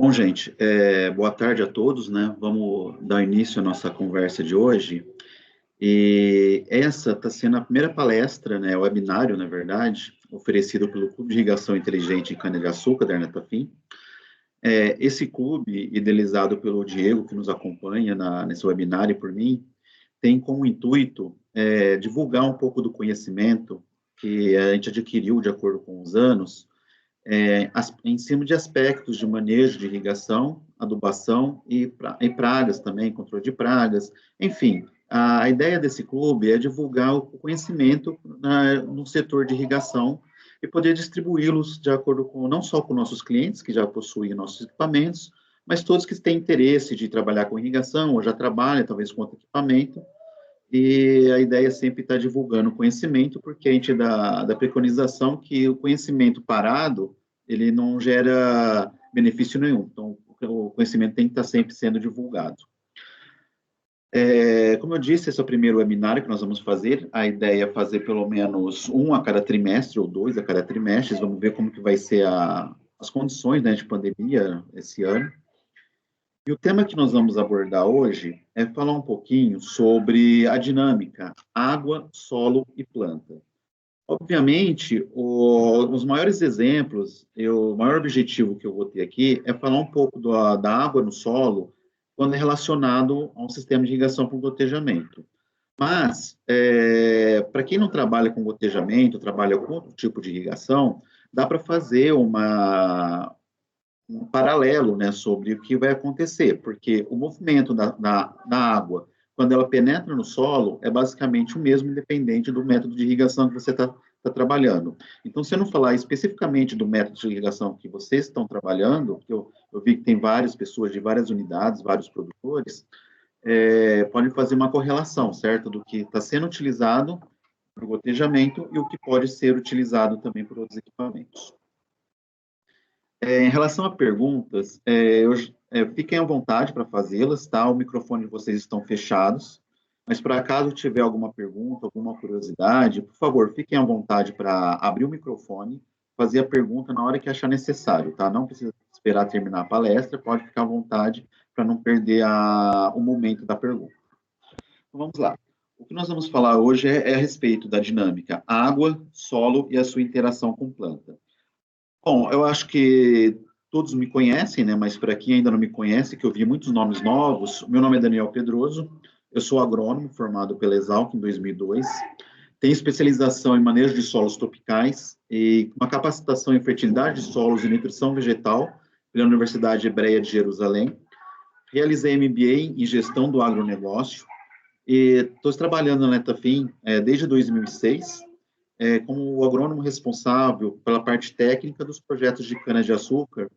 Bom, gente, boa tarde a todos, né? Vamos dar início à nossa conversa de hoje. E essa está sendo a primeira palestra, né, webinário, na verdade, oferecido pelo Clube de Irrigação Inteligente em Cana-de-Açúcar, da Ernatafim. Esse clube, idealizado pelo Diego, que nos acompanha nesse webinário, e por mim, tem como intuito divulgar um pouco do conhecimento que a gente adquiriu de acordo com os anos, em cima de aspectos de manejo de irrigação, adubação e pragas também, controle de pragas, enfim. A ideia desse clube é divulgar o conhecimento no setor de irrigação e poder distribuí-los de acordo com, não só com nossos clientes, que já possuem nossos equipamentos, mas todos que têm interesse de trabalhar com irrigação, ou já trabalham, talvez, com outro equipamento, e a ideia é sempre estar divulgando conhecimento, porque a gente dá preconização que o conhecimento parado, ele não gera benefício nenhum. Então, o conhecimento tem que estar sempre sendo divulgado. Como eu disse, esse é o primeiro webinário que nós vamos fazer. A ideia é fazer pelo menos um a cada trimestre, ou dois a cada trimestre. Vamos ver como que vai ser as condições, né, de pandemia esse ano. E o tema que nós vamos abordar hoje é falar um pouquinho sobre a dinâmica água, solo e planta. Obviamente, os maiores exemplos, o maior objetivo que eu vou ter aqui é falar um pouco da água no solo quando é relacionado a um sistema de irrigação com gotejamento. Mas, para quem não trabalha com gotejamento, trabalha com outro tipo de irrigação, dá para fazer um paralelo, né, sobre o que vai acontecer, porque o movimento da água, quando ela penetra no solo, é basicamente o mesmo, independente do método de irrigação que você está trabalhando. Então, se eu não falar especificamente do método de irrigação que vocês estão trabalhando, porque eu vi que tem várias pessoas de várias unidades, vários produtores, podem fazer uma correlação, certo? Do que está sendo utilizado para o gotejamento e o que pode ser utilizado também por outros equipamentos. Em relação a perguntas, fiquem à vontade para fazê-las, tá? O microfone de vocês estão fechados, mas por acaso tiver alguma pergunta, alguma curiosidade, por favor, fiquem à vontade para abrir o microfone, fazer a pergunta na hora que achar necessário, tá? Não precisa esperar terminar a palestra, pode ficar à vontade para não perder o momento da pergunta. Então, vamos lá. O que nós vamos falar hoje é a respeito da dinâmica água, solo e a sua interação com planta. Bom, eu acho que todos me conhecem, né? Mas para quem ainda não me conhece, que eu vi muitos nomes novos, meu nome é Daniel Pedroso, eu sou agrônomo formado pela Exalc em 2002, tenho especialização em manejo de solos tropicais e uma capacitação em fertilidade de solos e nutrição vegetal pela Universidade Hebreia de Jerusalém. Realizei MBA em gestão do agronegócio e estou trabalhando na Netafim desde 2006, como o agrônomo responsável pela parte técnica dos projetos de cana-de-açúcar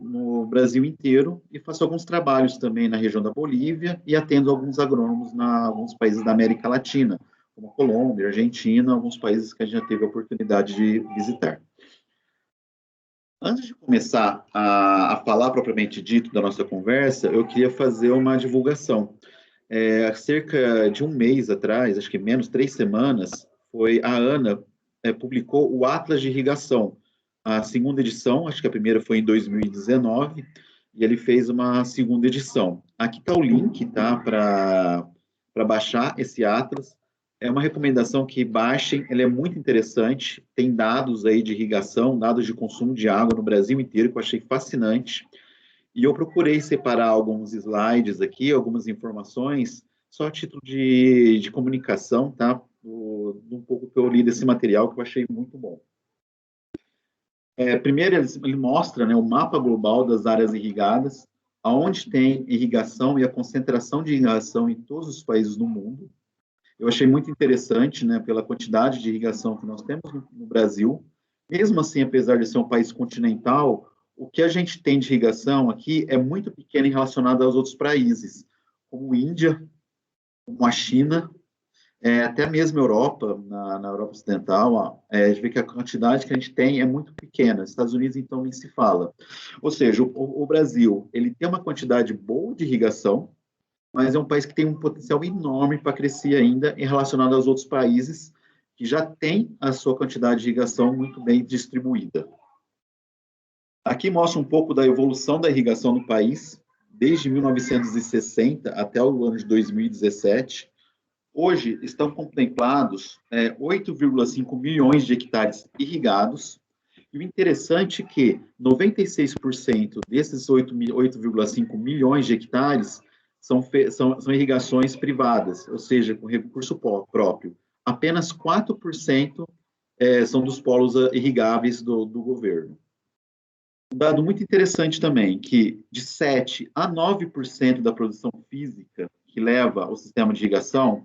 no Brasil inteiro e faço alguns trabalhos também na região da Bolívia e atendo alguns agrônomos em alguns países da América Latina, como Colômbia, Argentina, alguns países que a gente já teve a oportunidade de visitar. Antes de começar a falar propriamente dito da nossa conversa, eu queria fazer uma divulgação. Há cerca de um mês atrás, acho que menos 3 semanas, a ANA publicou o Atlas de Irrigação, a segunda edição, acho que a primeira foi em 2019, e ele fez uma segunda edição. Aqui está o link, tá, para baixar esse Atlas. É uma recomendação que baixem, ele é muito interessante, tem dados aí de irrigação, dados de consumo de água no Brasil inteiro, que eu achei fascinante. E eu procurei separar alguns slides aqui, algumas informações, só a título de comunicação, tá? Um pouco que eu li desse material, que eu achei muito bom. Primeiro, ele mostra, né, o mapa global das áreas irrigadas, aonde tem irrigação e a concentração de irrigação em todos os países do mundo. Eu achei muito interessante, né, pela quantidade de irrigação que nós temos no Brasil. Mesmo assim, apesar de ser um país continental, o que a gente tem de irrigação aqui é muito pequeno em relacionado aos outros países, como Índia, como a China, até mesmo a Europa, na Europa Ocidental, a gente vê que a quantidade que a gente tem é muito pequena. Estados Unidos, então, nem se fala. Ou seja, o Brasil, ele tem uma quantidade boa de irrigação, mas é um país que tem um potencial enorme para crescer ainda em relacionado aos outros países que já têm a sua quantidade de irrigação muito bem distribuída. Aqui mostra um pouco da evolução da irrigação no país, desde 1960 até o ano de 2017. Hoje estão contemplados 8,5 milhões de hectares irrigados, e o interessante é que 96% desses 8,5 milhões de hectares são irrigações privadas, ou seja, com recurso próprio. Apenas 4% são dos polos irrigáveis do governo. Um dado muito interessante também, que de 7 a 9% da produção física que leva ao sistema de irrigação,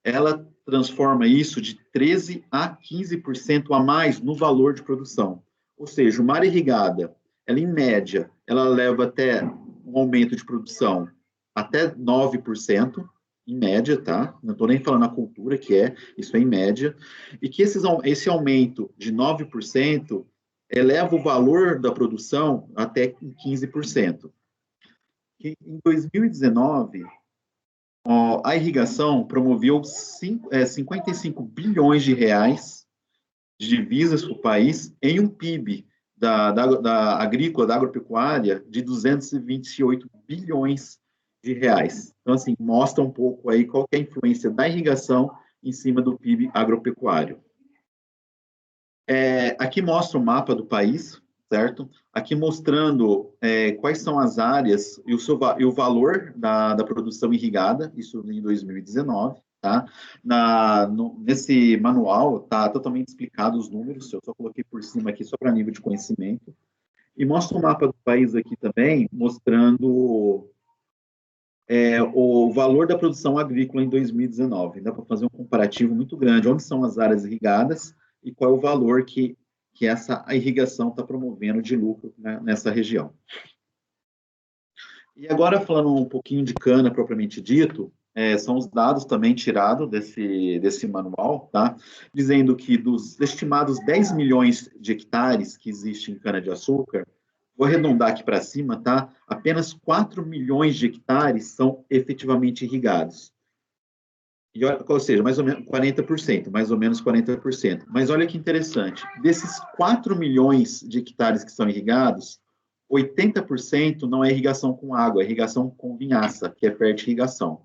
ela transforma isso de 13 a 15% a mais no valor de produção. Ou seja, uma área irrigada, ela em média, ela leva até um aumento de produção até 9%, em média, tá? Não estou nem falando a cultura que isso é em média, e que esse aumento de 9% eleva o valor da produção até 15%. Que em 2019, a irrigação promoveu 55 bilhões de reais de divisas para o país em um PIB da agrícola, da agropecuária, de 228 bilhões de reais. Então, assim, mostra um pouco aí qual é a influência da irrigação em cima do PIB agropecuário. Aqui mostra o mapa do país, certo? Aqui mostrando quais são as áreas e o valor da produção irrigada, isso em 2019, tá? Nesse manual tá totalmente explicado os números, eu só coloquei por cima aqui só para nível de conhecimento. E mostra o mapa do país aqui também, mostrando o valor da produção agrícola em 2019. Dá para fazer um comparativo muito grande, onde são as áreas irrigadas e qual é o valor que essa irrigação está promovendo de lucro, né, nessa região. E agora, falando um pouquinho de cana propriamente dito, são os dados também tirados desse manual, tá? Dizendo que dos estimados 10 milhões de hectares que existem em cana-de-açúcar, vou arredondar aqui para cima, tá? Apenas 4 milhões de hectares são efetivamente irrigados. Ou seja, mais ou menos 40%, mais ou menos 40%. Mas olha que interessante, desses 4 milhões de hectares que são irrigados, 80% não é irrigação com água, é irrigação com vinhaça, que é fertirrigação.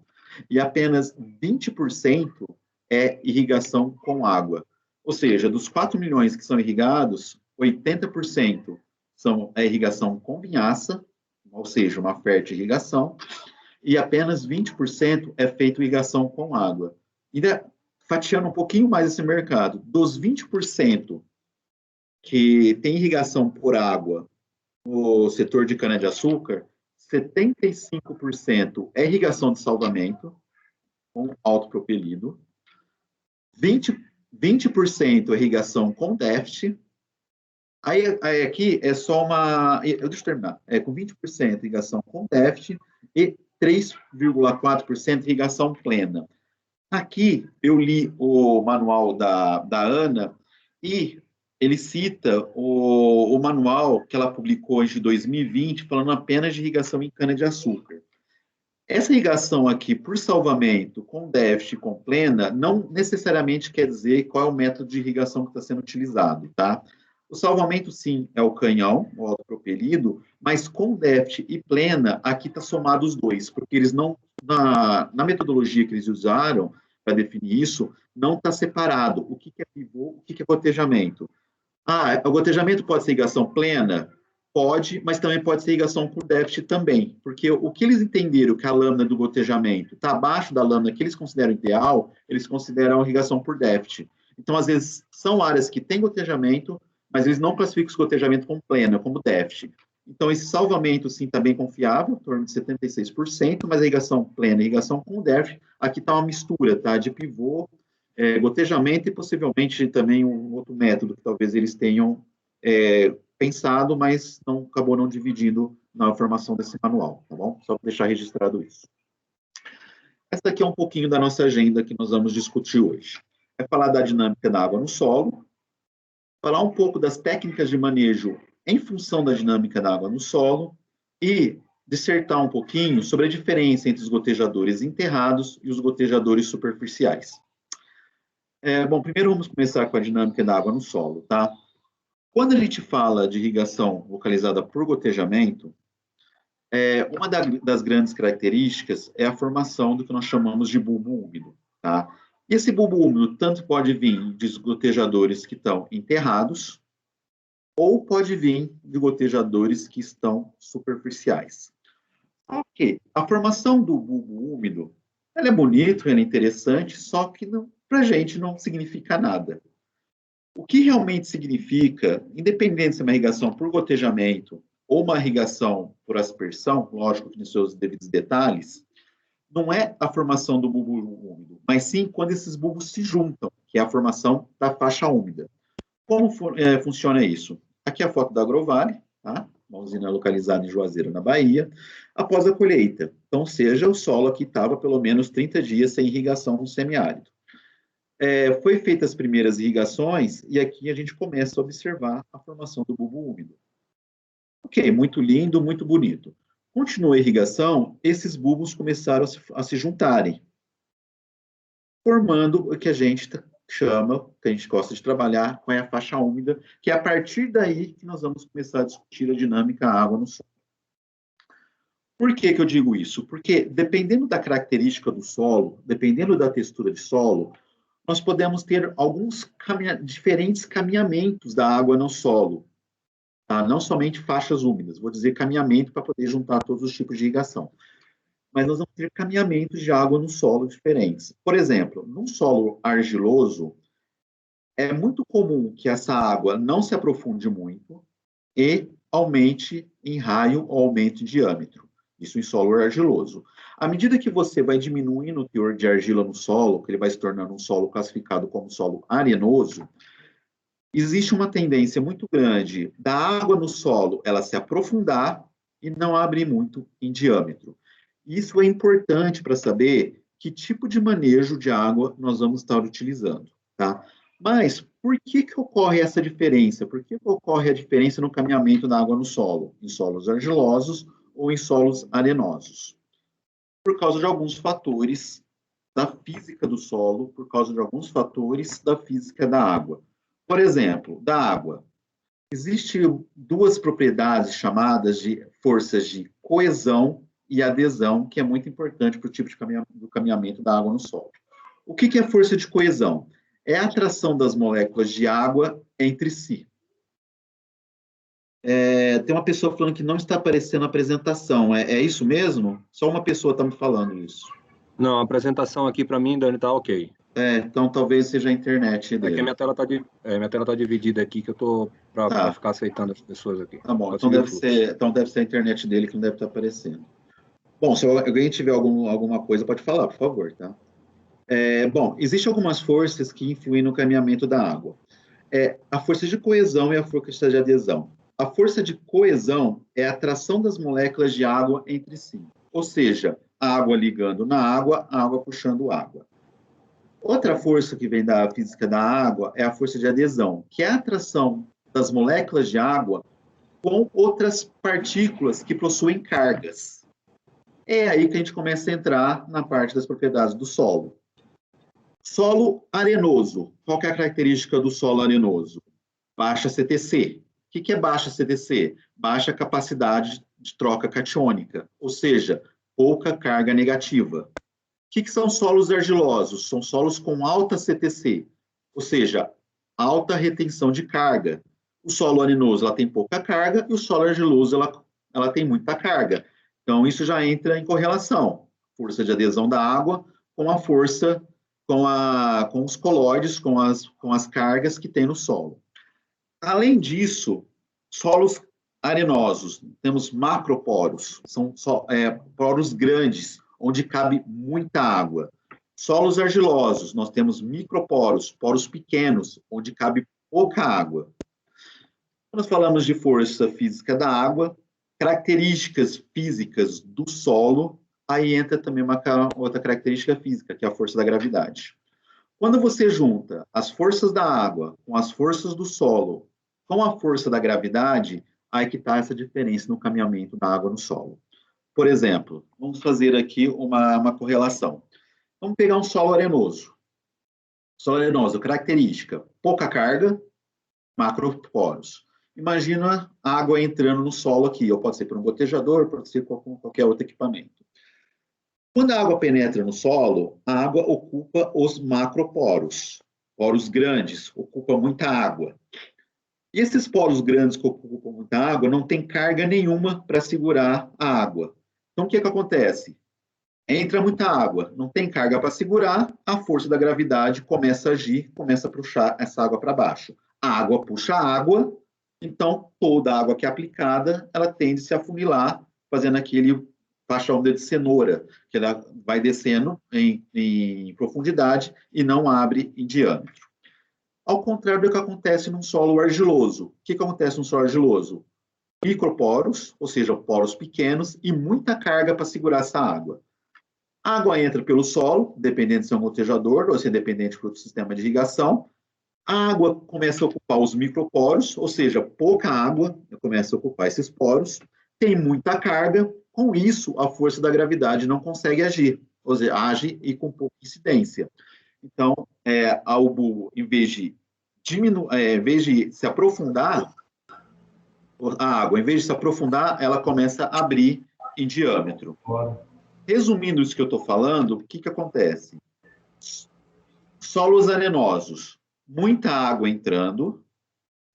E apenas 20% é irrigação com água. Ou seja, dos 4 milhões que são irrigados, 80% é irrigação com vinhaça, ou seja, uma fertirrigação, e apenas 20% é feito irrigação com água. E fatiando um pouquinho mais esse mercado, dos 20% que tem irrigação por água no setor de cana-de-açúcar, 75% é irrigação de salvamento, com autopropelido, 20% é irrigação com déficit, aí aqui é só deixa eu terminar, com 20% irrigação com déficit e 3,4% irrigação plena. Aqui eu li o manual da Ana e ele cita o manual que ela publicou em 2020, falando apenas de irrigação em cana-de-açúcar. Essa irrigação aqui por salvamento com déficit com plena não necessariamente quer dizer qual é o método de irrigação que está sendo utilizado, tá? O salvamento, sim, é o canhão, o autopropelido, mas com déficit e plena, aqui está somado os dois, porque eles não, na metodologia que eles usaram para definir isso, não está separado o que é pivô, o que é gotejamento. O gotejamento pode ser irrigação plena? Pode, mas também pode ser irrigação por déficit também, porque o que eles entenderam que a lâmina do gotejamento está abaixo da lâmina que eles consideram ideal, eles consideram irrigação por déficit. Então, às vezes, são áreas que têm gotejamento, mas eles não classificam esse gotejamento como plena, como déficit. Então, esse salvamento, sim, está bem confiável, em torno de 76%, mas a irrigação plena e irrigação com déficit, aqui está uma mistura, tá? De pivô, gotejamento e possivelmente também um outro método que talvez eles tenham pensado, mas acabou não dividindo na formação desse manual, tá bom? Só para deixar registrado isso. Essa aqui é um pouquinho da nossa agenda que nós vamos discutir hoje. É falar da dinâmica da água no solo, falar um pouco das técnicas de manejo em função da dinâmica da água no solo e dissertar um pouquinho sobre a diferença entre os gotejadores enterrados e os gotejadores superficiais. Bom, primeiro vamos começar com a dinâmica da água no solo, tá? Quando a gente fala de irrigação localizada por gotejamento, uma das grandes características é a formação do que nós chamamos de bulbo úmido, tá? E esse bulbo úmido tanto pode vir de gotejadores que estão enterrados, ou pode vir de gotejadores que estão superficiais. Ok, a formação do bulbo úmido, ela é bonita, ela é interessante, só que para a gente não significa nada. O que realmente significa, independente se é uma irrigação por gotejamento ou uma irrigação por aspersão, lógico que nos seus devidos detalhes, não é a formação do bulbo úmido, mas sim quando esses bulbos se juntam, que é a formação da faixa úmida. Como funciona isso? Aqui é a foto da Agrovale, tá? Uma usina localizada em Juazeiro, na Bahia, após a colheita. Então, ou seja, o solo aqui estava pelo menos 30 dias sem irrigação no semiárido. Foi feitas as primeiras irrigações e aqui a gente começa a observar a formação do bulbo úmido. Ok, muito lindo, muito bonito. Continua a irrigação, esses bulbos começaram a se juntarem, formando o que a gente chama, que a gente gosta de trabalhar, com a faixa úmida, que é a partir daí que nós vamos começar a discutir a dinâmica água no solo. Por que eu digo isso? Porque dependendo da característica do solo, dependendo da textura de solo, nós podemos ter alguns diferentes caminhamentos da água no solo, tá? Não somente faixas úmidas, vou dizer caminhamento para poder juntar todos os tipos de irrigação. Mas nós vamos ter caminhamentos de água no solo diferentes. Por exemplo, num solo argiloso, é muito comum que essa água não se aprofunde muito e aumente em raio ou aumente em diâmetro. Isso em solo argiloso. À medida que você vai diminuindo o teor de argila no solo, que ele vai se tornando um solo classificado como solo arenoso, existe uma tendência muito grande da água no solo ela se aprofundar e não abrir muito em diâmetro. Isso é importante para saber que tipo de manejo de água nós vamos estar utilizando, tá? Mas por que ocorre essa diferença? Por que ocorre a diferença no caminhamento da água no solo, em solos argilosos ou em solos arenosos? Por causa de alguns fatores da física do solo, por causa de alguns fatores da física da água. Por exemplo, da água. Existem duas propriedades chamadas de forças de coesão e adesão, que é muito importante para o tipo de caminhamento da água no solo. O que é força de coesão? É a atração das moléculas de água entre si. Tem uma pessoa falando que não está aparecendo a apresentação. É isso mesmo? Só uma pessoa está me falando isso. Não, a apresentação aqui para mim, Dani, tá ok. Então talvez seja a internet dele. É que a minha tela tá dividida aqui, que eu tô para ficar aceitando as pessoas aqui. Tá bom, então deve ser a internet dele que não deve estar aparecendo. Bom, se alguém tiver alguma coisa, pode falar, por favor, tá? Bom, existem algumas forças que influem no caminhamento da água. A força de coesão e a força de adesão. A força de coesão é a atração das moléculas de água entre si. Ou seja, a água ligando na água, a água puxando água. Outra força que vem da física da água é a força de adesão, que é a atração das moléculas de água com outras partículas que possuem cargas. É aí que a gente começa a entrar na parte das propriedades do solo. Solo arenoso. Qual que é a característica do solo arenoso? Baixa CTC. O que é baixa CTC? Baixa capacidade de troca catiônica, ou seja, pouca carga negativa. O que são solos argilosos? São solos com alta CTC, ou seja, alta retenção de carga. O solo arenoso ela tem pouca carga e o solo argiloso ela tem muita carga. Então, isso já entra em correlação. Força de adesão da água com a força, com os colóides, com as cargas que tem no solo. Além disso, solos arenosos, temos macroporos, são poros grandes, onde cabe muita água. Solos argilosos, nós temos microporos, poros pequenos, onde cabe pouca água. Quando nós falamos de força física da água, características físicas do solo, aí entra também uma outra característica física, que é a força da gravidade. Quando você junta as forças da água com as forças do solo, com a força da gravidade, aí que está essa diferença no caminhamento da água no solo. Por exemplo, vamos fazer aqui uma correlação. Vamos pegar um solo arenoso. Solo arenoso, característica, pouca carga, macroporos. Imagina a água entrando no solo aqui, ou pode ser por um gotejador, pode ser com qualquer outro equipamento. Quando a água penetra no solo, a água ocupa os macroporos, poros grandes, ocupa muita água. E esses poros grandes que ocupam muita água não tem carga nenhuma para segurar a água. Então, o que acontece? Entra muita água, não tem carga para segurar, a força da gravidade começa a agir, começa a puxar essa água para baixo. A água puxa a água, então toda a água que é aplicada, ela tende a se afunilar, fazendo aquele faixa onda de cenoura, que ela vai descendo em profundidade e não abre em diâmetro. Ao contrário do que acontece num solo argiloso. O que acontece num solo argiloso? Microporos, ou seja, poros pequenos, e muita carga para segurar essa água. A água entra pelo solo, dependendo se é um gotejador ou se é dependente do sistema de irrigação. A água começa a ocupar os microporos, ou seja, pouca água começa a ocupar esses poros. Tem muita carga, com isso a força da gravidade não consegue agir, ou seja, age e com pouca incidência. Então, ao bulbo, em vez de se aprofundar, a água, em vez de se aprofundar, ela começa a abrir em diâmetro. Resumindo isso que eu estou falando, o que acontece? Solos arenosos, muita água entrando,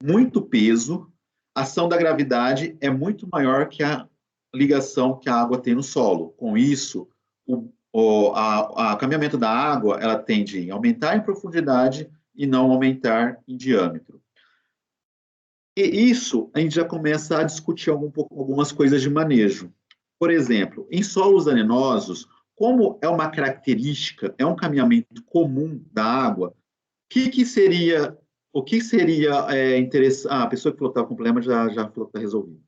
muito peso, a ação da gravidade é muito maior que a ligação que a água tem no solo. Com isso, o caminhamento da água ela tende a aumentar em profundidade e não aumentar em diâmetro. E isso a gente já começa a discutir algumas coisas de manejo. Por exemplo, em solos arenosos, como é uma característica, é um caminhamento comum da água, o que seria interessante? A pessoa que falou que estava com problema já falou que está resolvido.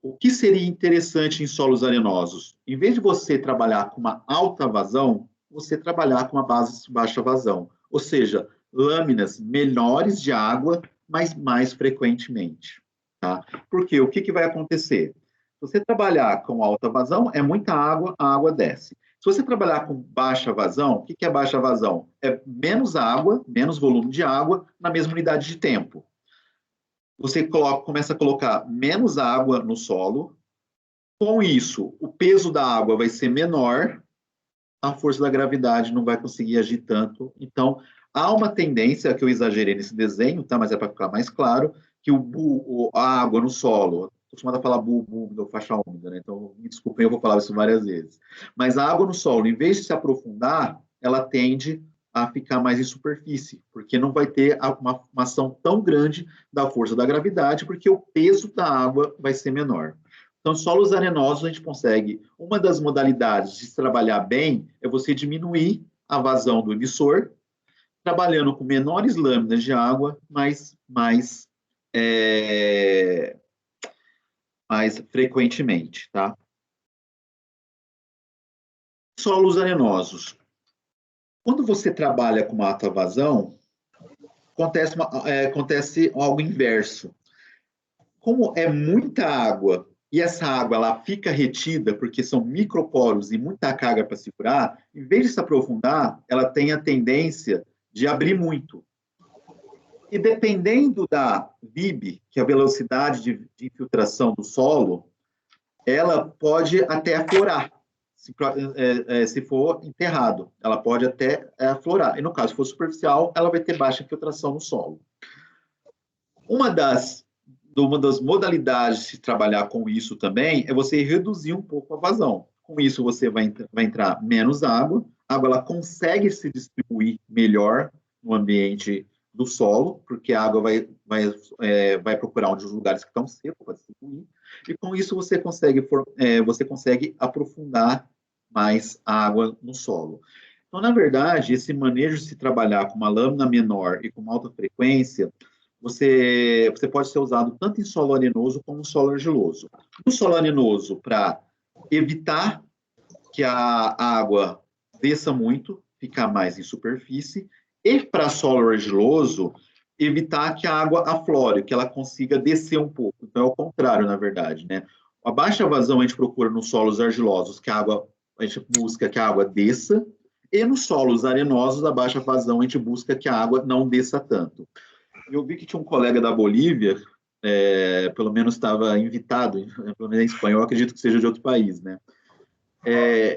O que seria interessante em solos arenosos? Em vez de você trabalhar com uma alta vazão, você trabalhar com uma baixa vazão. Ou seja, lâminas menores de água, mas mais frequentemente. Tá? Porque o que vai acontecer? Se você trabalhar com alta vazão, é muita água, a água desce. Se você trabalhar com baixa vazão, o que é baixa vazão? É menos água, menos volume de água na mesma unidade de tempo. Você começa a colocar menos água no solo. Com isso, o peso da água vai ser menor, a força da gravidade não vai conseguir agir tanto. Então, há uma tendência, que eu exagerei nesse desenho, tá? Mas é para ficar mais claro, que a água no solo, estou acostumado a falar bulbo, faixa úmida, né? Então, me desculpem, eu vou falar isso várias vezes. Mas a água no solo, em vez de se aprofundar, ela tende a ficar mais em superfície, porque não vai ter uma ação tão grande da força da gravidade, porque o peso da água vai ser menor. Então, solos arenosos, a gente consegue. Uma das modalidades de se trabalhar bem é você diminuir a vazão do emissor, trabalhando com menores lâminas de água, mas mais frequentemente, tá? Solos arenosos. Quando você trabalha com uma alta vazão, acontece algo inverso. Como é muita água e essa água ela fica retida porque são microporos e muita carga para segurar, em vez de se aprofundar, ela tem a tendência de abrir muito. E dependendo da VIB, que é a velocidade de infiltração do solo, ela pode até aflorar, se for enterrado. Ela pode até aflorar. E no caso, se for superficial, ela vai ter baixa infiltração no solo. Uma das modalidades de trabalhar com isso também é você reduzir um pouco a vazão. Com isso, você vai entrar menos água, a água ela consegue se distribuir melhor no ambiente do solo, porque a água vai procurar onde os lugares que estão secos para distribuir, e com isso você consegue aprofundar mais a água no solo. Então, na verdade, esse manejo de se trabalhar com uma lâmina menor e com alta frequência, você pode ser usado tanto em solo arenoso como em solo argiloso. No solo arenoso, para evitar que a água desça muito, ficar mais em superfície, e para solo argiloso, evitar que a água aflore, que ela consiga descer um pouco. Então, é o contrário, na verdade, né? A baixa vazão a gente procura nos solos argilosos, a gente busca que a água desça, e nos solos arenosos, a baixa vazão, a gente busca que a água não desça tanto. Eu vi que tinha um colega da Bolívia, pelo menos estava invitado, pelo menos em espanhol, acredito que seja de outro país, né?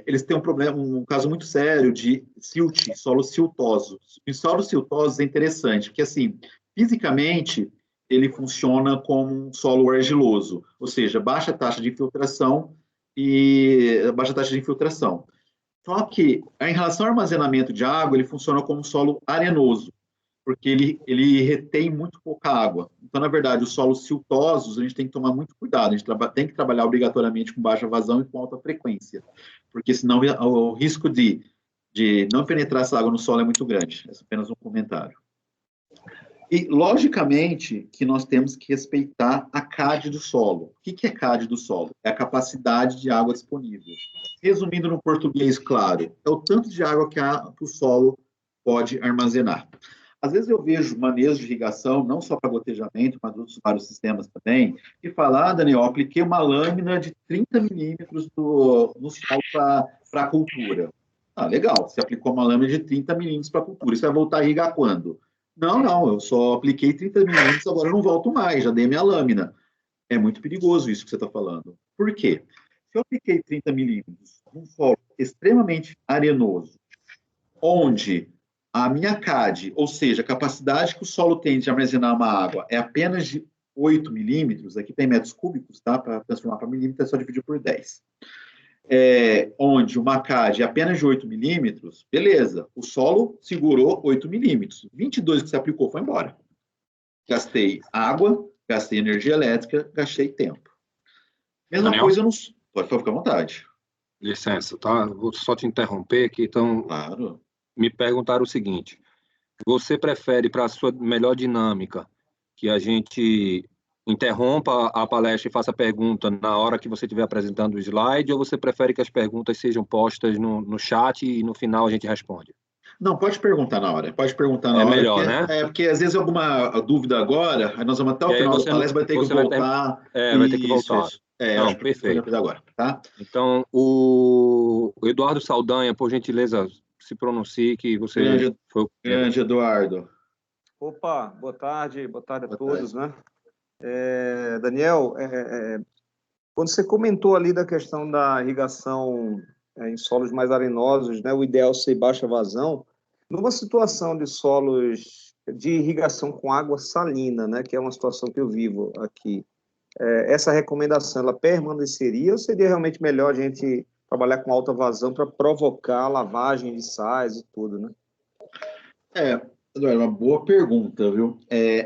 Eles têm um problema, um caso muito sério de silt, solos siltosos. E solos siltosos é interessante, porque assim, fisicamente ele funciona como um solo argiloso, ou seja, baixa taxa de infiltração e baixa taxa de infiltração. Só que, em relação ao armazenamento de água, ele funciona como um solo arenoso, porque ele retém muito pouca água. Então, na verdade, os solos siltosos, a gente tem que tomar muito cuidado, a gente tem que trabalhar obrigatoriamente com baixa vazão e com alta frequência, porque senão o risco de não penetrar essa água no solo é muito grande. Esse é apenas um comentário. E, logicamente, que nós temos que respeitar a CAD do solo. O que é CAD do solo? É a capacidade de água disponível. Resumindo no português claro, é o tanto de água que o solo pode armazenar. Às vezes eu vejo manejos de irrigação, não só para gotejamento, mas outros vários sistemas também, que falam, Daniel, apliquei uma lâmina de 30 milímetros no solo para a cultura. Ah, legal, você aplicou uma lâmina de 30 milímetros para a cultura, isso vai voltar a irrigar quando? Não, eu só apliquei 30 milímetros, agora eu não volto mais, já dei minha lâmina. É muito perigoso isso que você está falando. Por quê? Se eu apliquei 30 milímetros num solo extremamente arenoso, onde a minha CAD, ou seja, a capacidade que o solo tem de armazenar uma água é apenas de 8 milímetros, aqui tem metros cúbicos, tá? Para transformar para milímetro é só dividir por 10. Onde uma CAD é apenas de 8 milímetros, beleza, o solo segurou 8 milímetros. 22 que você aplicou foi embora. Gastei água, gastei energia elétrica, gastei tempo. Mesma Daniel? coisa, pode ficar à vontade. Licença, tá? Vou só te interromper aqui. Então, Claro. me perguntaram o seguinte: você prefere, para a sua melhor dinâmica, que a gente interrompa a palestra e faça pergunta na hora que você estiver apresentando o slide, ou você prefere que as perguntas sejam postas no chat e no final a gente responde? Não, pode perguntar na hora. Pode perguntar na É hora, melhor, né? porque às vezes alguma dúvida agora, aí nós vamos até E o aí final da palestra, vai ter que você vai voltar. vai ter que Isso, voltar. isso. Não, Acho que foi perfeito. agora, tá? Então, o Eduardo Saldanha, por gentileza, se pronuncie que você Grande, foi o primeiro. grande Eduardo. Opa, boa tarde a Boa todos, tarde. né? Daniel, quando você comentou ali da questão da irrigação em solos mais arenosos, né, o ideal ser baixa vazão, numa situação de solos de irrigação com água salina, né, que é uma situação que eu vivo aqui, essa recomendação, ela permaneceria ou seria realmente melhor a gente trabalhar com alta vazão para provocar a lavagem de sais e tudo, né? Eduardo, uma boa pergunta, viu?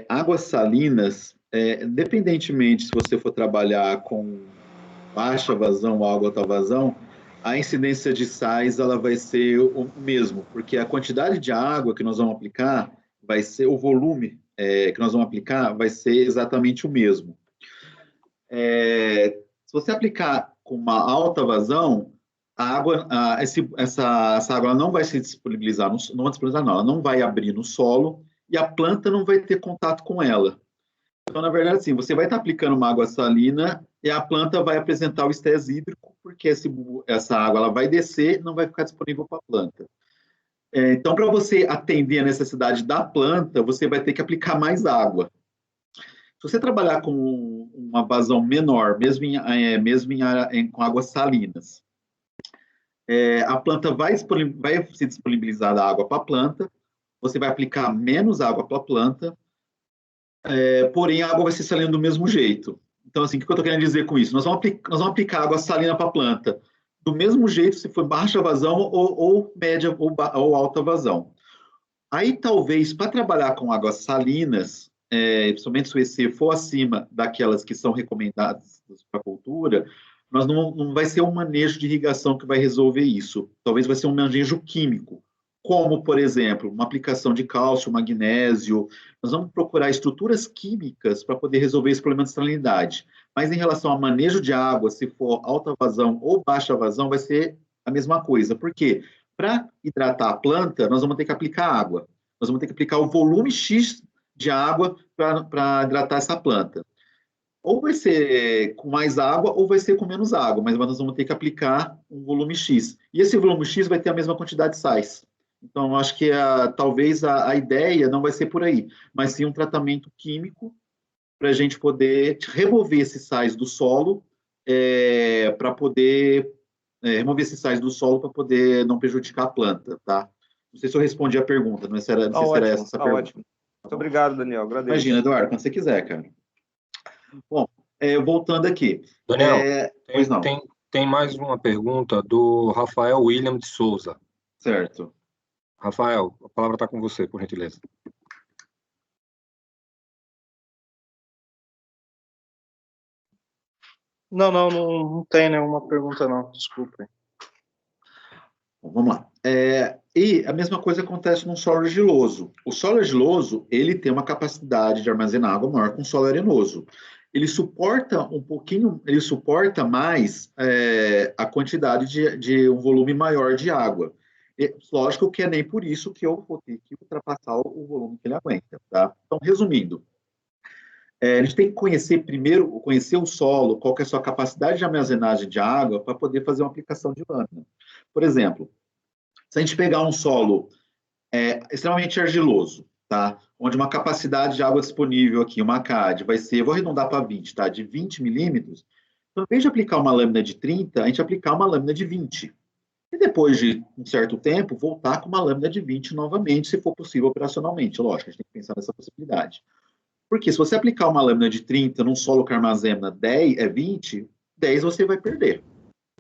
Águas salinas, independentemente se você for trabalhar com baixa vazão ou alta vazão, a incidência de sais ela vai ser o mesmo, porque a quantidade de água que nós vamos aplicar vai ser o volume que nós vamos aplicar vai ser exatamente o mesmo. Se você aplicar com uma alta vazão, a água, essa água não vai se disponibilizar, não vai disponibilizar, não, ela não vai abrir no solo e a planta não vai ter contato com ela. Então, na verdade, assim, você vai estar aplicando uma água salina e a planta vai apresentar o estresse hídrico, porque essa água ela vai descer e não vai ficar disponível para a planta. Então, para você atender a necessidade da planta, você vai ter que aplicar mais água. Se você trabalhar com uma vazão menor, com águas salinas, a planta vai se disponibilizar da água para a planta, você vai aplicar menos água para a planta, porém a água vai ser salina do mesmo jeito. Então, assim, o que eu estou querendo dizer com isso? Nós vamos aplicar água salina para a planta do mesmo jeito se for baixa vazão ou média ou alta vazão. Aí, talvez, para trabalhar com águas salinas, principalmente se o EC for acima daquelas que são recomendadas para a cultura, nós não vai ser um manejo de irrigação que vai resolver isso. Talvez vai ser um manejo químico, como, por exemplo, uma aplicação de cálcio, magnésio. Nós vamos procurar estruturas químicas para poder resolver esse problema de salinidade. Mas em relação ao manejo de água, se for alta vazão ou baixa vazão, vai ser a mesma coisa. Por quê? Para hidratar a planta, nós vamos ter que aplicar água. Nós vamos ter que aplicar o volume X de água para hidratar essa planta. Ou vai ser com mais água ou vai ser com menos água, mas nós vamos ter que aplicar um volume X. E esse volume X vai ter a mesma quantidade de sais. Então, eu acho que talvez a ideia não vai ser por aí, mas sim um tratamento químico para a gente poder remover esses sais do solo, para poder remover esses sais do solo para poder não prejudicar a planta, tá? Não sei se eu respondi a pergunta, não sei se era essa a pergunta. Ótimo. Muito obrigado, Daniel. Agradeço. Imagina, Eduardo, quando você quiser, cara. Bom, voltando aqui. Daniel, Pois não. Tem mais uma pergunta do Rafael William de Souza. Certo. Rafael, a palavra está com você, por gentileza. Não tem nenhuma pergunta, não. Desculpe. Bom, vamos lá. E a mesma coisa acontece no solo argiloso. O solo argiloso, ele tem uma capacidade de armazenar água maior que um solo arenoso. Ele suporta ele suporta mais a quantidade de um volume maior de água. E, lógico que é nem por isso que eu vou ter que ultrapassar o volume que ele aguenta, tá? Então, resumindo, a gente tem que conhecer primeiro, conhecer o solo, qual que é a sua capacidade de armazenagem de água para poder fazer uma aplicação de lâmina. Por exemplo, se a gente pegar um solo extremamente argiloso, tá? Onde uma capacidade de água disponível aqui, uma CAD, vai ser, vou arredondar para 20, tá? De 20 milímetros, então, em vez de aplicar uma lâmina de 30, a gente aplicar uma lâmina de 20. E depois de um certo tempo, voltar com uma lâmina de 20 novamente, se for possível operacionalmente. Lógico, a gente tem que pensar nessa possibilidade. Porque se você aplicar uma lâmina de 30 num solo que armazena 20, 10 você vai perder.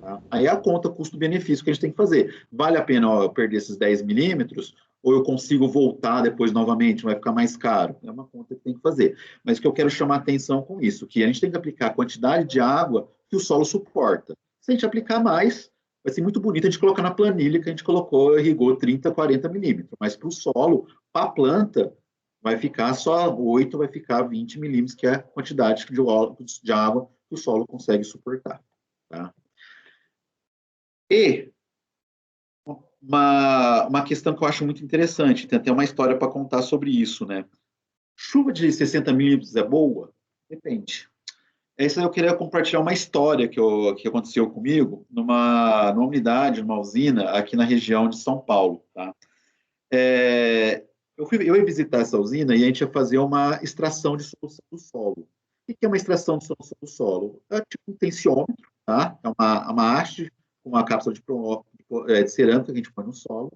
Tá? Aí é a conta custo-benefício que a gente tem que fazer. Vale a pena eu perder esses 10 milímetros ou eu consigo voltar depois novamente, vai ficar mais caro? É uma conta que tem que fazer. Mas o que eu quero chamar a atenção com isso, que a gente tem que aplicar a quantidade de água que o solo suporta. Se a gente aplicar mais, vai ser muito bonito a gente colocar na planilha que a gente colocou, irrigou 30, 40 milímetros. Mas para o solo, para a planta, vai ficar só 8, vai ficar 20 milímetros, que é a quantidade de água que o solo consegue suportar. Tá? E uma questão que eu acho muito interessante, tem até uma história para contar sobre isso, né? Chuva de 60 milímetros é boa? Depende. Essa eu queria compartilhar uma história que aconteceu comigo numa unidade, numa usina aqui na região de São Paulo, tá? Eu ia visitar essa usina e a gente ia fazer uma extração de solução do solo. O que é uma extração de solução do solo? É tipo um tensiômetro, tá? É uma haste com uma cápsula de cerâmica que a gente põe no solo,